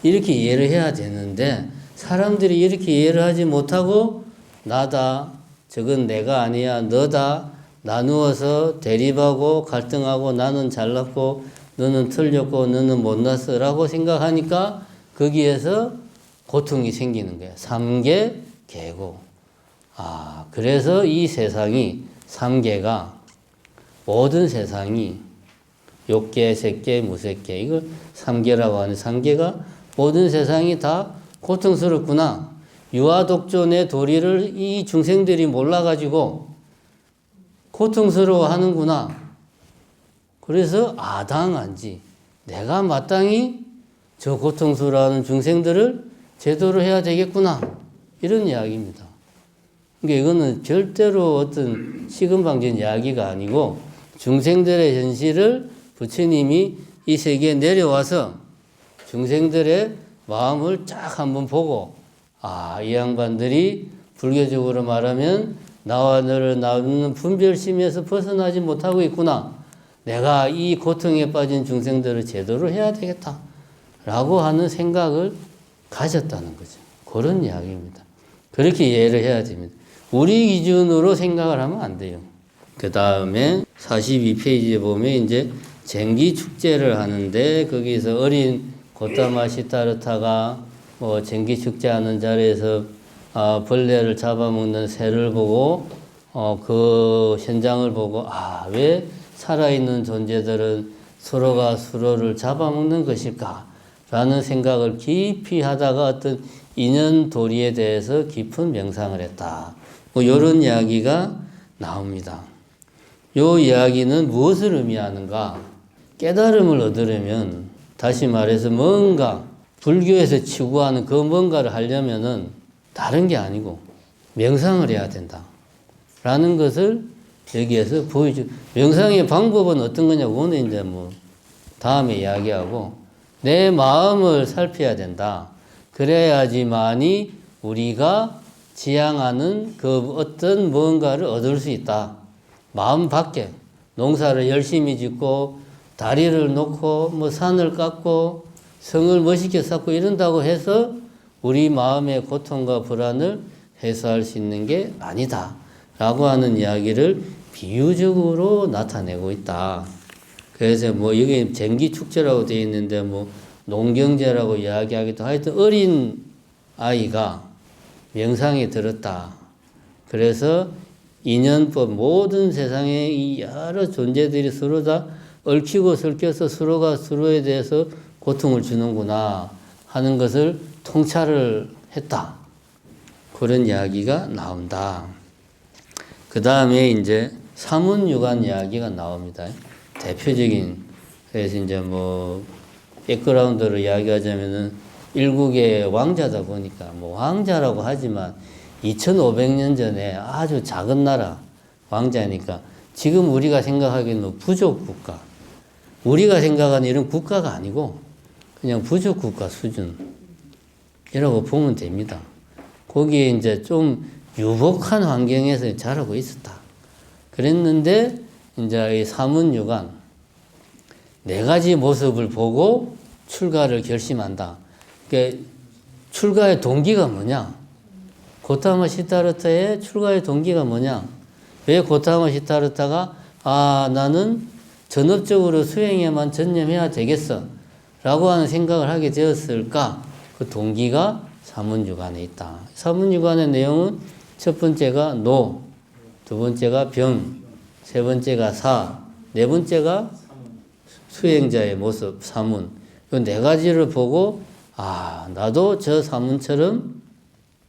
이렇게 이해를 해야 되는데 사람들이 이렇게 이해를 하지 못하고 나다, 저건 내가 아니야, 너다 나누어서 대립하고 갈등하고 나는 잘났고 너는 틀렸고 너는 못났어 라고 생각하니까 거기에서 고통이 생기는 거야. 삼계 계고. 아, 그래서 이 세상이 삼계가 모든 세상이 욕계, 색계, 무색계 이걸 삼계라고 하는 삼계가 모든 세상이 다 고통스럽구나. 유아독존의 도리를 이 중생들이 몰라가지고 고통스러워 하는구나. 그래서 아당한지 내가 마땅히 저 고통스러워하는 중생들을 제도로 해야 되겠구나. 이런 이야기입니다. 그러니까 이거는 절대로 어떤 시금방진 이야기가 아니고 중생들의 현실을 부처님이 이 세계에 내려와서 중생들의 마음을 쫙 한번 보고 아, 이 양반들이 불교적으로 말하면 나와 너를 나누는 분별심에서 벗어나지 못하고 있구나. 내가 이 고통에 빠진 중생들을 제도로 해야 되겠다. 라고 하는 생각을 가졌다는 거죠. 그런 이야기입니다. 그렇게 이해를 해야 됩니다. 우리 기준으로 생각을 하면 안 돼요. 그 다음에 42페이지에 보면 이제 쟁기 축제를 하는데 거기서 어린 고타마 시타르타가 뭐 쟁기 축제하는 자리에서 벌레를 잡아먹는 새를 보고 그 현장을 보고 왜 살아있는 존재들은 서로가 서로를 잡아먹는 것일까? 라는 생각을 깊이 하다가 어떤 인연 도리에 대해서 깊은 명상을 했다. 뭐 이런 이야기가 나옵니다. 이 이야기는 무엇을 의미하는가? 깨달음을 얻으려면 다시 말해서 뭔가 불교에서 추구하는 그 뭔가를 하려면은 다른 게 아니고 명상을 해야 된다. 라는 것을 여기에서 보여주. 명상의 방법은 어떤 거냐고 오늘 이제 뭐 다음에 이야기하고 내 마음을 살펴야 된다. 그래야지만이 우리가 지향하는 그 어떤 뭔가를 얻을 수 있다. 마음 밖에 농사를 열심히 짓고 다리를 놓고 뭐 산을 깎고 성을 멋있게 쌓고 이런다고 해서 우리 마음의 고통과 불안을 해소할 수 있는 게 아니다. 라고 하는 이야기를 비유적으로 나타내고 있다. 그래서 뭐 여기 쟁기축제라고 되어 있는데 뭐 농경제라고 이야기하기도 하여튼 어린 아이가 명상에 들었다. 그래서 인연법 모든 세상의 이 여러 존재들이 서로 다 얽히고 설켜서 서로가 서로에 대해서 고통을 주는구나 하는 것을 통찰을 했다. 그런 이야기가 나온다. 그 다음에 이제 사문유관 이야기가 나옵니다. 대표적인, 그래서 이제 뭐 백그라운드를 이야기하자면은 일국의 왕자다 보니까 뭐 왕자라고 하지만 2500년 전에 아주 작은 나라 왕자니까 지금 우리가 생각하기에는 부족 국가, 우리가 생각하는 이런 국가가 아니고 그냥 부족 국가 수준이라고 보면 됩니다. 거기에 이제 좀 유복한 환경에서 자라고 있었다. 그랬는데 이제 이 사문유관, 네 가지 모습을 보고 출가를 결심한다. 그러니까 출가의 동기가 뭐냐? 고타마 시타르타의 출가의 동기가 뭐냐? 왜 고타마 시타르타가 나는 전업적으로 수행에만 전념해야 되겠어 라고 하는 생각을 하게 되었을까? 그 동기가 사문유관에 있다. 사문유관의 내용은 첫 번째가 노, 두 번째가 병, 세 번째가 사, 네 번째가 수행자의 모습, 사문. 이 네 가지를 보고 나도 저 사문처럼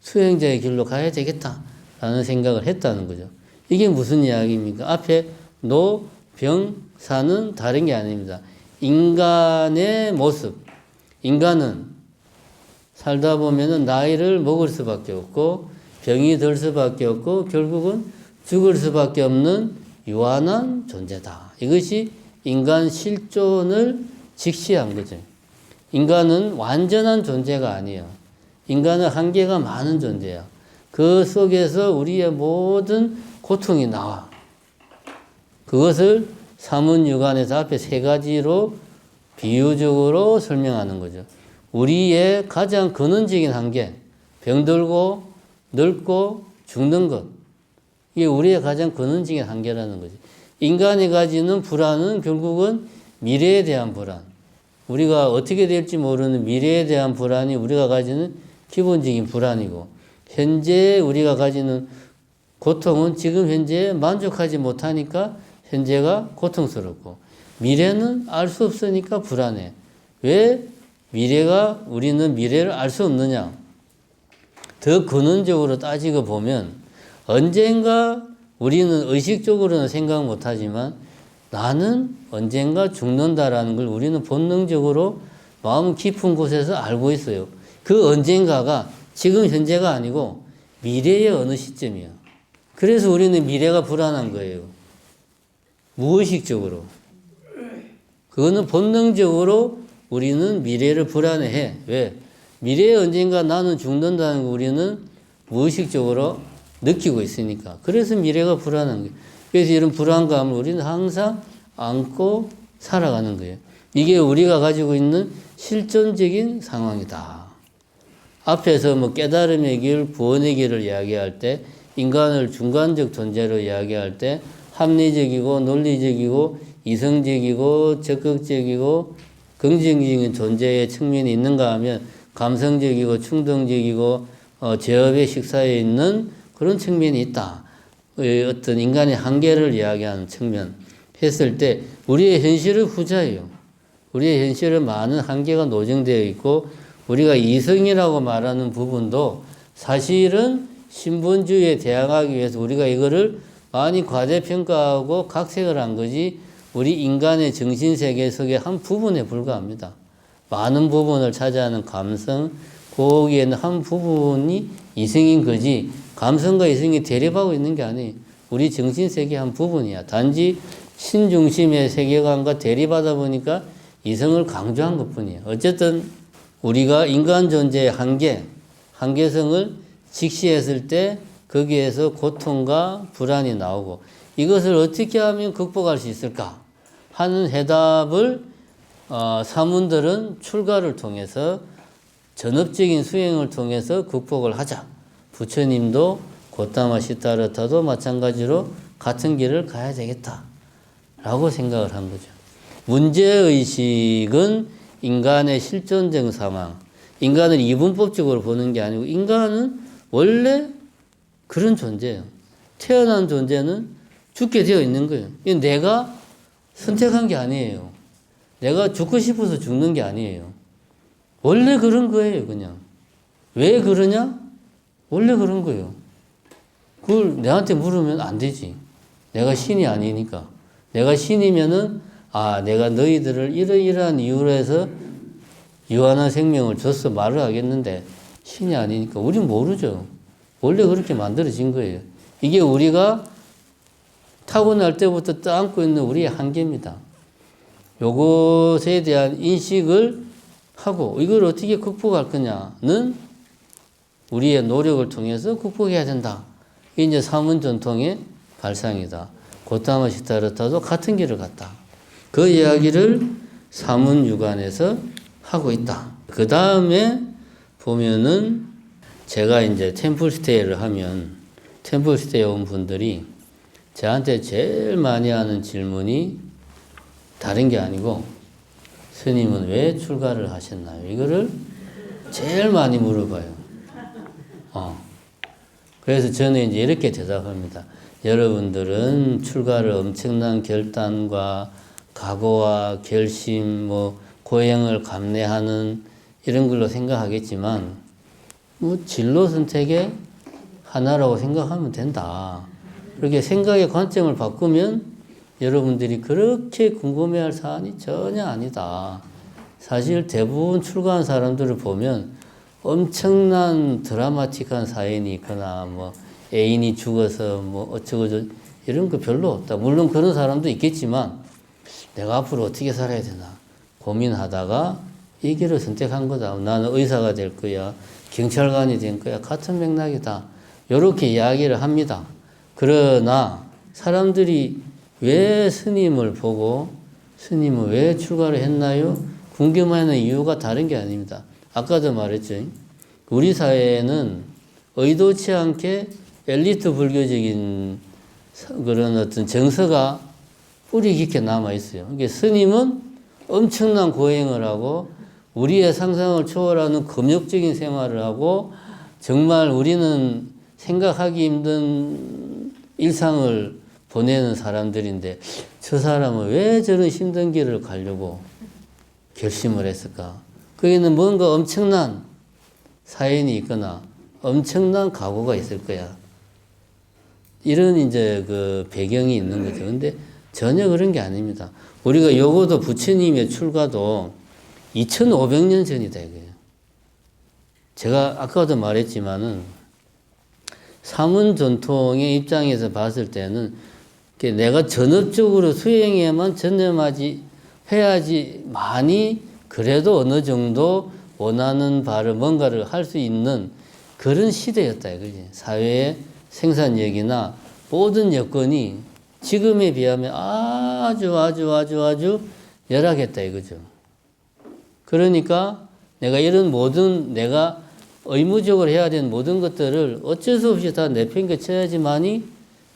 수행자의 길로 가야 되겠다 라는 생각을 했다는 거죠. 이게 무슨 이야기입니까? 앞에 노, 병, 사는 다른 게 아닙니다. 인간의 모습. 인간은 살다 보면은 나이를 먹을 수밖에 없고 병이 들 수밖에 없고 결국은 죽을 수밖에 없는 유한한 존재다. 이것이 인간 실존을 직시한 거죠. 인간은 완전한 존재가 아니에요. 인간은 한계가 많은 존재야. 그 속에서 우리의 모든 고통이 나와. 그것을 사문유관에서 앞에 세 가지로 비유적으로 설명하는 거죠. 우리의 가장 근원적인 한계, 병들고 늙고 죽는 것. 이게 우리의 가장 근원적인 한계라는 거죠. 인간이 가지는 불안은 결국은 미래에 대한 불안. 우리가 어떻게 될지 모르는 미래에 대한 불안이 우리가 가지는 기본적인 불안이고, 현재 우리가 가지는 고통은 지금 현재에 만족하지 못하니까 현재가 고통스럽고, 미래는 알 수 없으니까 불안해. 왜 우리는 미래를 알 수 없느냐? 더 근원적으로 따지고 보면 언젠가 우리는 의식적으로는 생각 못하지만 나는 언젠가 죽는다라는 걸 우리는 본능적으로 마음 깊은 곳에서 알고 있어요. 그 언젠가가 지금 현재가 아니고 미래의 어느 시점이야. 그래서 우리는 미래가 불안한 거예요. 무의식적으로. 그거는 본능적으로 우리는 미래를 불안해해. 왜? 미래에 언젠가 나는 죽는다는 거 우리는 무의식적으로 느끼고 있으니까. 그래서 미래가 불안한 거예요. 그래서 이런 불안감을 우리는 항상 안고 살아가는 거예요. 이게 우리가 가지고 있는 실존적인 상황이다. 앞에서 뭐 깨달음의 길, 구원의 길을 이야기할 때, 인간을 중간적 존재로 이야기할 때, 합리적이고 논리적이고 이성적이고 적극적이고 긍정적인 존재의 측면이 있는가 하면 감성적이고 충동적이고 제업의 식사에 있는 그런 측면이 있다. 어떤 인간의 한계를 이야기하는 측면 했을 때 우리의 현실은 후자예요. 우리의 현실은 많은 한계가 노정되어 있고 우리가 이성이라고 말하는 부분도 사실은 신본주의에 대항하기 위해서 우리가 이거를 많이 과대평가하고 각색을 한 거지 우리 인간의 정신세계 속의 한 부분에 불과합니다. 많은 부분을 차지하는 감성, 거기에는 한 부분이 이성인 거지 감성과 이성이 대립하고 있는 게 아니에요. 우리 정신세계의 한 부분이야. 단지 신중심의 세계관과 대립하다 보니까 이성을 강조한 것뿐이에요. 어쨌든 우리가 인간 존재의 한계성을 직시했을 때 거기에서 고통과 불안이 나오고 이것을 어떻게 하면 극복할 수 있을까 하는 해답을 사문들은 출가를 통해서 전업적인 수행을 통해서 극복을 하자. 부처님도 고타마 시타르타도 마찬가지로 같은 길을 가야 되겠다 라고 생각을 한 거죠. 문제의식은 인간의 실존적 상황, 인간을 이분법적으로 보는 게 아니고 인간은 원래 그런 존재예요. 태어난 존재는 죽게 되어 있는 거예요. 내가 선택한 게 아니에요. 내가 죽고 싶어서 죽는 게 아니에요. 원래 그런 거예요, 그냥. 왜 그러냐? 원래 그런 거예요. 그걸 내한테 물으면 안 되지. 내가 신이 아니니까. 내가 신이면은, 내가 너희들을 이러이러한 이유로 해서 유한한 생명을 줬어 말을 하겠는데, 신이 아니니까. 우린 모르죠. 원래 그렇게 만들어진 거예요. 이게 우리가 타고날 때부터 떠안고 있는 우리의 한계입니다. 요것에 대한 인식을 하고 이걸 어떻게 극복할 거냐는 우리의 노력을 통해서 극복해야 된다. 이게 이제 사문 전통의 발상이다. 고타마 시타르타도 같은 길을 갔다. 그 이야기를 사문유관에서 하고 있다. 그 다음에 보면은 제가 이제 템플스테이를 하면 템플스테이 온 분들이 저한테 제일 많이 하는 질문이 다른 게 아니고 스님은 왜 출가를 하셨나요? 이거를 제일 많이 물어봐요. 그래서 저는 이제 이렇게 대답합니다. 여러분들은 출가를 엄청난 결단과 각오와 결심, 고행을 감내하는 이런 걸로 생각하겠지만, 진로 선택의 하나라고 생각하면 된다. 그렇게 생각의 관점을 바꾸면 여러분들이 그렇게 궁금해할 사안이 전혀 아니다. 사실 대부분 출가한 사람들을 보면 엄청난 드라마틱한 사연이 있거나 애인이 죽어서 어쩌고저쩌고 이런 거 별로 없다. 물론 그런 사람도 있겠지만 내가 앞으로 어떻게 살아야 되나 고민하다가 이 길을 선택한 거다. 나는 의사가 될 거야. 경찰관이 될 거야. 같은 맥락이다. 이렇게 이야기를 합니다. 그러나 사람들이 왜 스님을 보고 스님은 왜 출가를 했나요? 궁금해하는 이유가 다른 게 아닙니다. 아까도 말했죠. 우리 사회에는 의도치 않게 엘리트 불교적인 그런 어떤 정서가 뿌리 깊게 남아 있어요. 그러니까 스님은 엄청난 고행을 하고 우리의 상상을 초월하는 금욕적인 생활을 하고 정말 우리는 생각하기 힘든 일상을 보내는 사람들인데 저 사람은 왜 저런 힘든 길을 가려고 결심을 했을까? 거기는 뭔가 엄청난 사연이 있거나 엄청난 각오가 있을 거야. 이런 이제 그 배경이 있는 거죠. 근데 전혀 그런 게 아닙니다. 우리가 요거도 부처님의 출가도 2500년 전이다 이거예요. 제가 아까도 말했지만은 사문 전통의 입장에서 봤을 때는 내가 전업적으로 수행에만 해야지 많이 그래도 어느 정도 원하는 바를 뭔가를 할 수 있는 그런 시대였다 이거지. 사회의 생산력이나 모든 여건이 지금에 비하면 아주 열악했다 이거죠. 그러니까 내가 이런 모든 내가 의무적으로 해야 되는 모든 것들을 어쩔 수 없이 다 내팽개쳐야지만이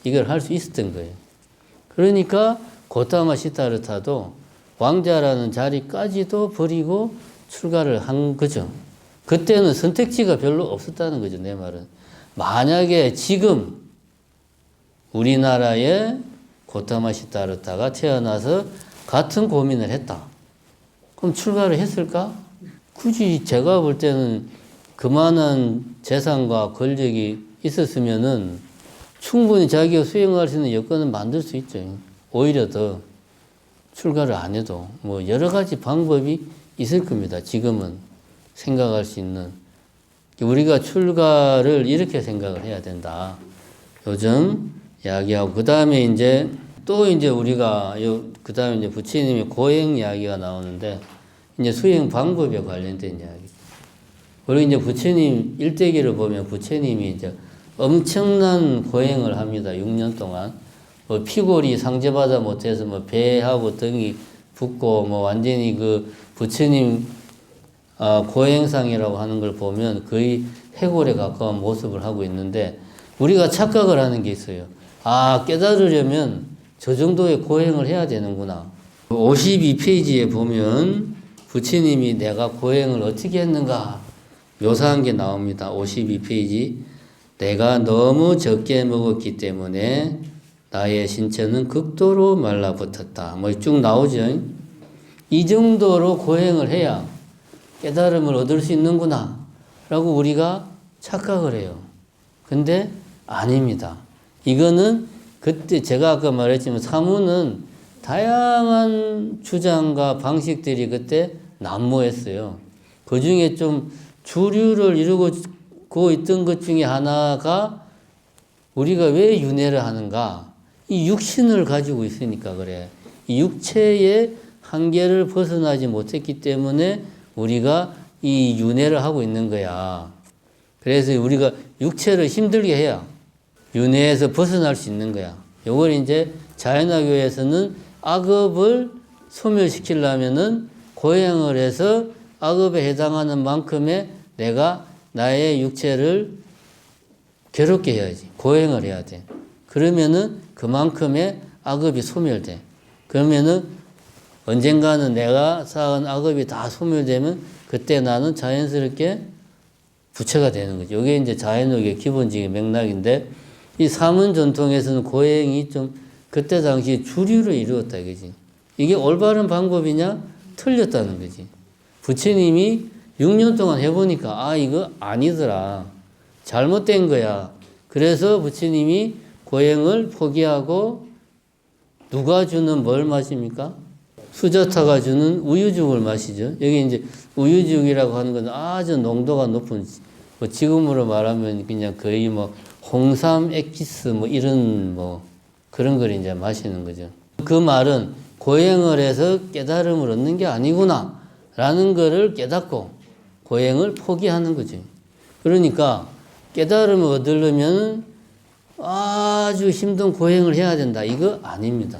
이걸 할 수 있었던 거예요. 그러니까 고타마 시타르타도 왕자라는 자리까지도 버리고 출가를 한 거죠. 그때는 선택지가 별로 없었다는 거죠. 내 말은. 만약에 지금 우리나라에 고타마 시타르타가 태어나서 같은 고민을 했다. 그럼 출가를 했을까? 굳이 제가 볼 때는 그만한 재산과 권력이 있었으면은 충분히 자기가 수행할 수 있는 여건을 만들 수 있죠. 오히려 더 출가를 안 해도 여러 가지 방법이 있을 겁니다. 지금은 생각할 수 있는. 우리가 출가를 이렇게 생각을 해야 된다. 요즘 이야기하고 그 다음에 이제 또 이제 우리가 그 다음에 이제 부처님의 고행 이야기가 나오는데 이제 수행 방법에 관련된 이야기. 우리 이제 부처님 일대기를 보면 부처님이 이제 엄청난 고행을 합니다. 6년 동안. 피골이 상제받아 못해서 배하고 등이 붓고 완전히 그 부처님 고행상이라고 하는 걸 보면 거의 해골에 가까운 모습을 하고 있는데 우리가 착각을 하는 게 있어요. 깨달으려면 저 정도의 고행을 해야 되는구나. 52페이지에 보면 부처님이 내가 고행을 어떻게 했는가 묘사한 게 나옵니다. 52페이지. 내가 너무 적게 먹었기 때문에 나의 신체는 극도로 말라붙었다. 쭉 나오죠. 이 정도로 고행을 해야 깨달음을 얻을 수 있는구나 라고 우리가 착각을 해요. 근데 아닙니다. 이거는 그때 제가 아까 말했지만 사무는 다양한 주장과 방식들이 그때 난무했어요. 그 중에 좀 주류를 이루고 있던 것 중에 하나가 우리가 왜 윤회를 하는가? 이 육신을 가지고 있으니까 그래. 이 육체의 한계를 벗어나지 못했기 때문에 우리가 이 윤회를 하고 있는 거야. 그래서 우리가 육체를 힘들게 해야 윤회에서 벗어날 수 있는 거야. 요걸 이제 자연화교에서는 악업을 소멸시키려면은 고행을 해서 악업에 해당하는 만큼의 내가 나의 육체를 괴롭게 해야지. 고행을 해야 돼. 그러면은 그만큼의 악업이 소멸돼. 그러면은 언젠가는 내가 쌓은 악업이 다 소멸되면 그때 나는 자연스럽게 부처가 되는 거죠. 이게 이제 자연욕의 기본적인 맥락인데 이 사문 전통에서는 고행이 좀 그때 당시 주류를 이루었다 이거지. 이게 올바른 방법이냐? 틀렸다는 거지. 부처님이 6년 동안 해보니까 아 이거 아니더라. 잘못된 거야. 그래서 부처님이 고행을 포기하고 누가 주는 뭘 마십니까? 수자타가 주는 우유죽을 마시죠. 여기 이제 우유죽이라고 하는 건 아주 농도가 높은, 뭐 지금으로 말하면 그냥 거의 뭐 홍삼 액기스 뭐 이런 뭐 그런 걸 이제 마시는 거죠. 그 말은 고행을 해서 깨달음을 얻는 게 아니구나 라는 거를 깨닫고 고행을 포기하는 거죠. 그러니까 깨달음을 얻으려면 아주 힘든 고행을 해야 된다. 이거 아닙니다.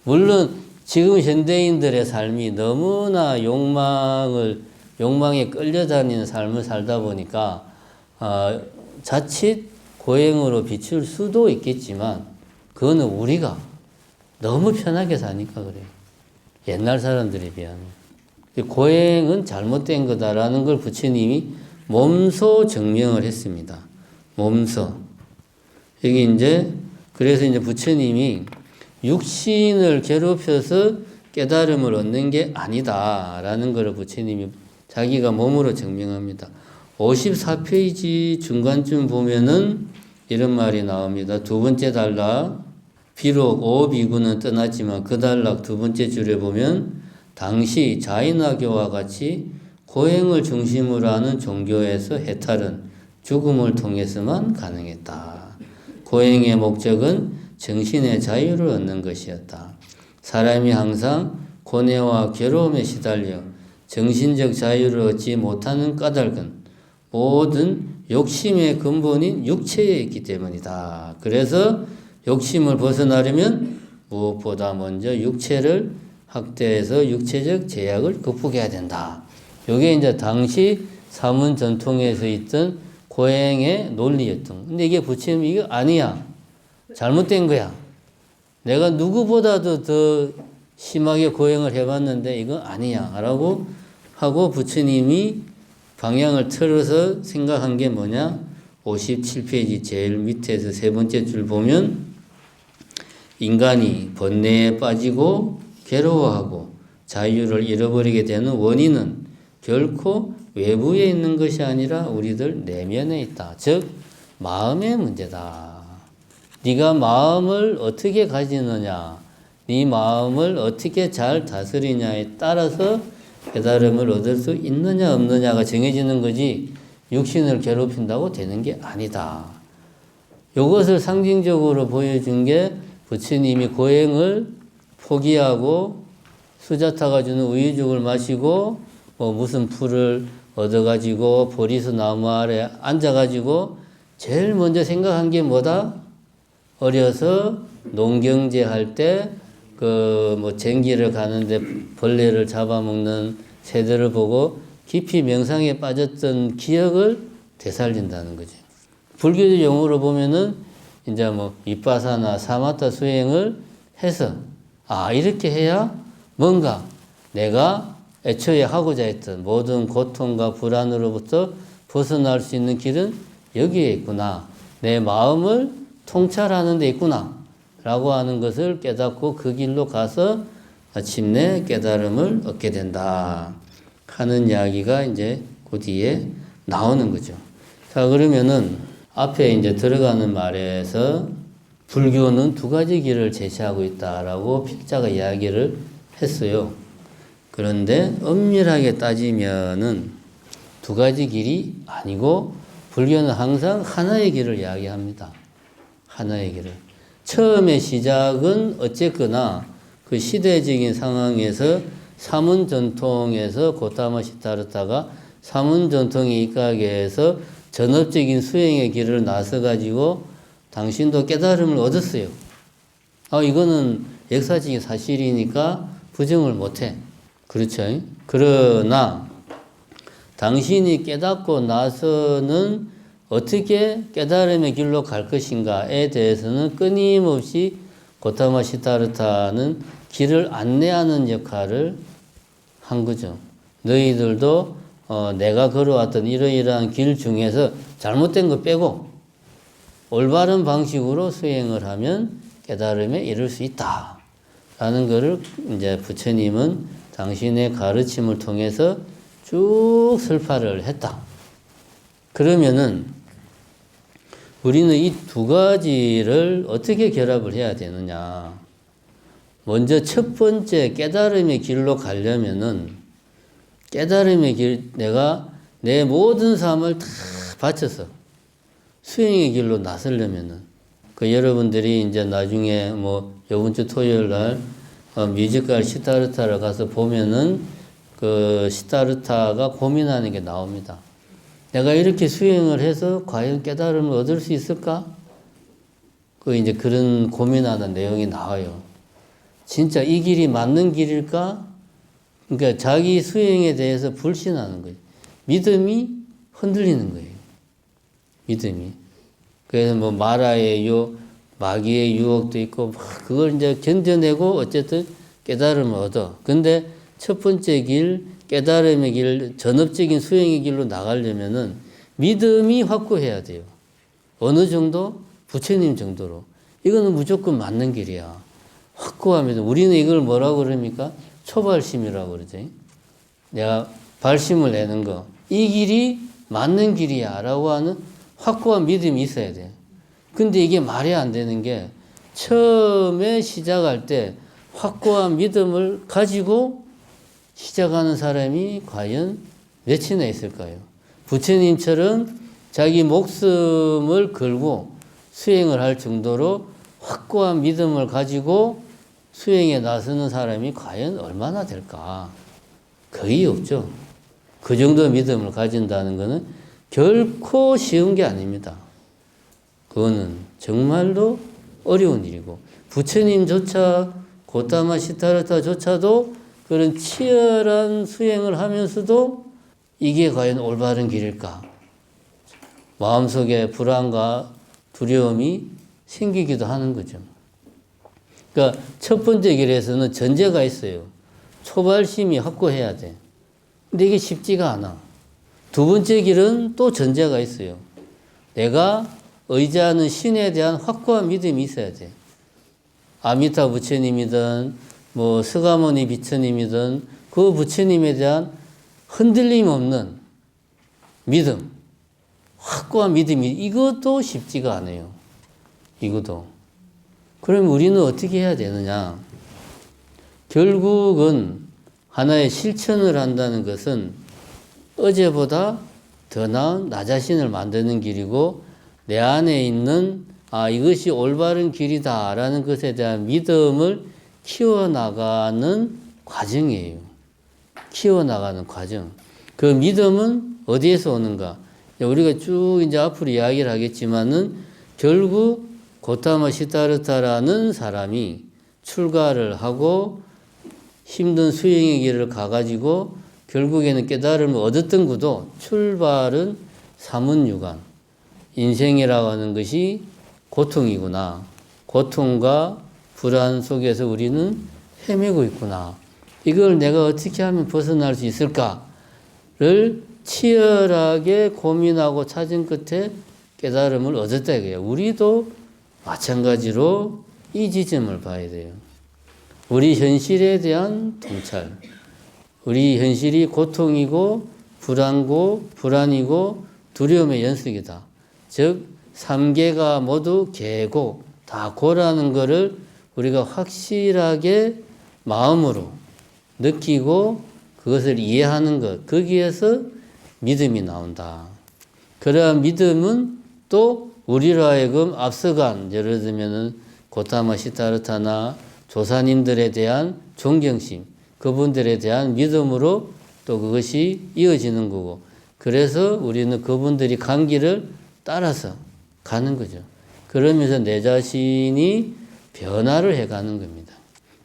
물론 지금 현대인들의 삶이 너무나 욕망에 끌려다니는 삶을 살다 보니까 자칫 고행으로 비출 수도 있겠지만 그거는 우리가 너무 편하게 사니까 그래요. 옛날 사람들에 비하면. 고행은 잘못된 거다라는 걸 부처님이 몸소 증명을 했습니다. 몸소. 여기 이제 그래서 이제 부처님이 육신을 괴롭혀서 깨달음을 얻는 게 아니다라는 것을 부처님이 자기가 몸으로 증명합니다. 54페이지 중간쯤 보면은 이런 말이 나옵니다. 두 번째 단락. 비록 오비구는 떠났지만 그 단락 두 번째 줄에 보면 당시 자인화교와 같이 고행을 중심으로 하는 종교에서 해탈은 죽음을 통해서만 가능했다. 고행의 목적은 정신의 자유를 얻는 것이었다. 사람이 항상 고뇌와 괴로움에 시달려 정신적 자유를 얻지 못하는 까닭은 모든 욕심의 근본인 육체에 있기 때문이다. 그래서 욕심을 벗어나려면 무엇보다 먼저 육체를 학대해서 육체적 제약을 극복해야 된다. 이게 이제 당시 사문 전통에서 있던 고행의 논리였던. 근데 이게 부처님 이거 아니야. 잘못된 거야. 내가 누구보다도 더 심하게 고행을 해봤는데 이거 아니야. 라고 하고 부처님이 방향을 틀어서 생각한 게 뭐냐? 57페이지 제일 밑에서 세 번째 줄 보면 인간이 번뇌에 빠지고 괴로워하고 자유를 잃어버리게 되는 원인은 결코 외부에 있는 것이 아니라 우리들 내면에 있다. 즉 마음의 문제다. 네가 마음을 어떻게 가지느냐, 네 마음을 어떻게 잘 다스리냐에 따라서 깨달음을 얻을 수 있느냐 없느냐가 정해지는 거지 육신을 괴롭힌다고 되는 게 아니다. 이것을 상징적으로 보여준 게 부처님이 고행을 포기하고 수자타가 주는 우유죽을 마시고 뭐 무슨 풀을 얻어가지고 보리수 나무 아래 앉아가지고 제일 먼저 생각한 게 뭐다? 어려서 농경제 할 때 그 뭐 쟁기를 가는데 벌레를 잡아먹는 새들을 보고 깊이 명상에 빠졌던 기억을 되살린다는 거죠. 불교적 용어로 보면은 이제 뭐 윗바사나 사마타 수행을 해서 이렇게 해야 뭔가 내가 애초에 하고자 했던 모든 고통과 불안으로부터 벗어날 수 있는 길은 여기에 있구나. 내 마음을 통찰하는 데 있구나. 라고 하는 것을 깨닫고 그 길로 가서 마침내 깨달음을 얻게 된다. 하는 이야기가 이제 그 뒤에 나오는 거죠. 자, 그러면은 앞에 이제 들어가는 말에서 불교는 두 가지 길을 제시하고 있다라고 필자가 이야기를 했어요. 그런데 엄밀하게 따지면은 두 가지 길이 아니고 불교는 항상 하나의 길을 이야기합니다. 하나의 길을. 처음의 시작은 어쨌거나 그 시대적인 상황에서 사문 전통에서 고타마 시타르타가 사문 전통에 입각하게 해서 전업적인 수행의 길을 나서가지고 당신도 깨달음을 얻었어요. 이거는 역사적인 사실이니까 부정을 못해. 그렇죠? 그러나 당신이 깨닫고 나서는 어떻게 깨달음의 길로 갈 것인가에 대해서는 끊임없이 고타마 시타르타는 길을 안내하는 역할을 한 거죠. 너희들도 내가 걸어왔던 이러이러한 길 중에서 잘못된 거 빼고 올바른 방식으로 수행을 하면 깨달음에 이를 수 있다. 라는 것을 이제 부처님은 당신의 가르침을 통해서 쭉 설파를 했다. 그러면은 우리는 이 두 가지를 어떻게 결합을 해야 되느냐. 먼저 첫 번째 깨달음의 길로 가려면은 깨달음의 길, 내가 내 모든 삶을 다 바쳐서 수행의 길로 나서려면은 여러분들이 이제 나중에 요번 주 토요일 날 뮤지컬 시타르타를 가서 보면은 그 시타르타가 고민하는 게 나옵니다. 내가 이렇게 수행을 해서 과연 깨달음을 얻을 수 있을까? 이제 그런 고민하는 내용이 나와요. 진짜 이 길이 맞는 길일까? 그러니까 자기 수행에 대해서 불신하는 거예요. 믿음이 흔들리는 거예요. 믿음이. 그래서 마귀의 유혹도 있고, 그걸 이제 견뎌내고 어쨌든 깨달음을 얻어. 근데 첫 번째 길, 깨달음의 길, 전업적인 수행의 길로 나가려면은 믿음이 확고해야 돼요. 어느 정도? 부처님 정도로. 이거는 무조건 맞는 길이야. 확고한 믿음. 우리는 이걸 뭐라고 그럽니까? 초발심이라고 그러지. 내가 발심을 내는 거. 이 길이 맞는 길이야. 라고 하는 확고한 믿음이 있어야 돼. 근데 이게 말이 안 되는 게 처음에 시작할 때 확고한 믿음을 가지고 시작하는 사람이 과연 몇이나 있을까요? 부처님처럼 자기 목숨을 걸고 수행을 할 정도로 확고한 믿음을 가지고 수행에 나서는 사람이 과연 얼마나 될까? 거의 없죠. 그 정도 믿음을 가진다는 것은 결코 쉬운 게 아닙니다. 그거는 정말로 어려운 일이고 부처님조차 고타마 시타르타조차도 그런 치열한 수행을 하면서도 이게 과연 올바른 길일까? 마음속에 불안과 두려움이 생기기도 하는 거죠. 그러니까 첫 번째 길에서는 전제가 있어요. 초발심이 확고해야 돼. 근데 이게 쉽지가 않아. 두 번째 길은 또 전제가 있어요. 내가 의지하는 신에 대한 확고한 믿음이 있어야 돼. 아미타 부처님이든 스가모니 비처님이든 그 부처님에 대한 흔들림 없는 믿음, 확고한 믿음이 이것도 쉽지가 않아요. 이것도. 그럼 우리는 어떻게 해야 되느냐? 결국은 하나의 실천을 한다는 것은 어제보다 더 나은 나 자신을 만드는 길이고 내 안에 있는 이것이 올바른 길이다라는 것에 대한 믿음을 키워나가는 과정이에요. 키워나가는 과정. 그 믿음은 어디에서 오는가? 우리가 쭉 이제 앞으로 이야기를 하겠지만은 결국 고타마 시타르타라는 사람이 출가를 하고 힘든 수행의 길을 가가지고 결국에는 깨달음을 얻었던 것도 출발은 사문유관. 인생이라고 하는 것이 고통이구나. 고통과 불안 속에서 우리는 헤매고 있구나. 이걸 내가 어떻게 하면 벗어날 수 있을까를 치열하게 고민하고 찾은 끝에 깨달음을 얻었다 이거예요. 우리도 마찬가지로 이 지점을 봐야 돼요. 우리 현실에 대한 통찰. 우리 현실이 고통이고 불안이고 두려움의 연속이다. 즉 3개가 모두 개고 다 고라는 것을 우리가 확실하게 마음으로 느끼고 그것을 이해하는 것, 거기에서 믿음이 나온다. 그러한 믿음은 또 우리로 하여금 앞서간 예를 들면 고타마 시타르타나 조사님들에 대한 존경심, 그분들에 대한 믿음으로 또 그것이 이어지는 거고 그래서 우리는 그분들이 간 길을 따라서 가는 거죠. 그러면서 내 자신이 변화를 해가는 겁니다.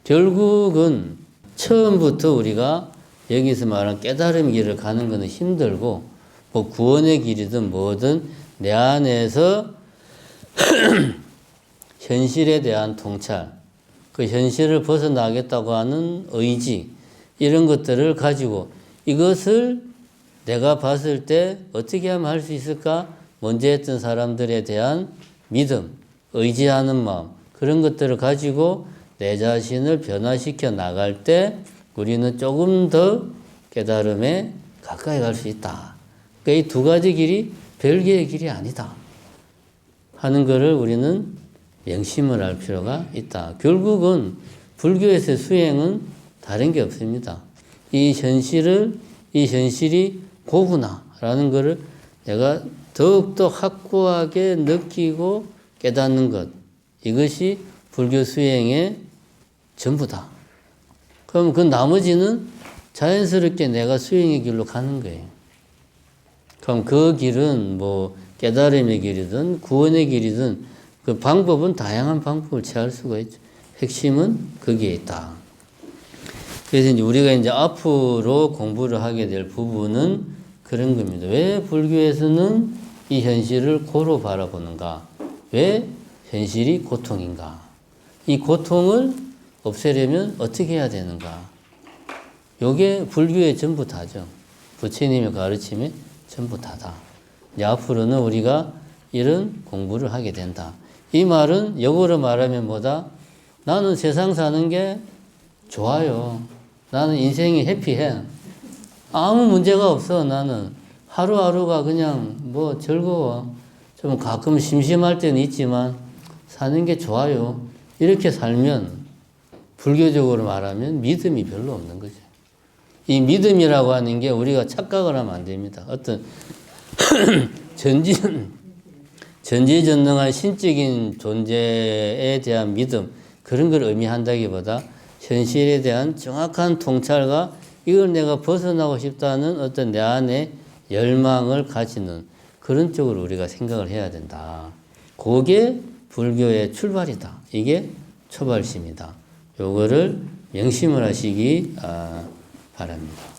결국은 처음부터 우리가 여기서 말하는 깨달음 길을 가는 것은 힘들고, 뭐 구원의 길이든 뭐든 내 안에서 현실에 대한 통찰, 그 현실을 벗어나겠다고 하는 의지, 이런 것들을 가지고 이것을 내가 봤을 때 어떻게 하면 할 수 있을까? 먼저 했던 사람들에 대한 믿음, 의지하는 마음, 그런 것들을 가지고 내 자신을 변화시켜 나갈 때 우리는 조금 더 깨달음에 가까이 갈 수 있다. 그러니까 이 두 가지 길이 별개의 길이 아니다 하는 것을 우리는 명심을 할 필요가 있다. 결국은 불교에서의 수행은 다른 게 없습니다. 이 현실이 고구나라는 것을 내가 더욱더 확고하게 느끼고 깨닫는 것, 이것이 불교 수행의 전부다. 그럼 그 나머지는 자연스럽게 내가 수행의 길로 가는 거예요. 그럼 그 길은 뭐 깨달음의 길이든 구원의 길이든 그 방법은 다양한 방법을 취할 수가 있죠. 핵심은 거기에 있다. 그래서 이제 우리가 이제 앞으로 공부를 하게 될 부분은 그런 겁니다. 왜 불교에서는 이 현실을 고로 바라보는가? 왜 현실이 고통인가? 이 고통을 없애려면 어떻게 해야 되는가? 요게 불교의 전부 다죠. 부처님의 가르침이 전부 다다. 이제 앞으로는 우리가 이런 공부를 하게 된다. 이 말은 역으로 말하면 뭐다? 나는 세상 사는 게 좋아요. 나는 인생이 해피해. 아무 문제가 없어. 나는 하루하루가 그냥 뭐 즐거워. 좀 가끔 심심할 때는 있지만 사는 게 좋아요. 이렇게 살면 불교적으로 말하면 믿음이 별로 없는 거죠. 이 믿음이라고 하는 게 우리가 착각을 하면 안 됩니다. 어떤 전지전능한 신적인 존재에 대한 믿음, 그런 걸 의미한다기보다 현실에 대한 정확한 통찰과 이걸 내가 벗어나고 싶다는 어떤 내 안에 열망을 가지는 그런 쪽으로 우리가 생각을 해야 된다. 그게 불교의 출발이다. 이게 초발심이다. 요거를 명심을 하시기 바랍니다.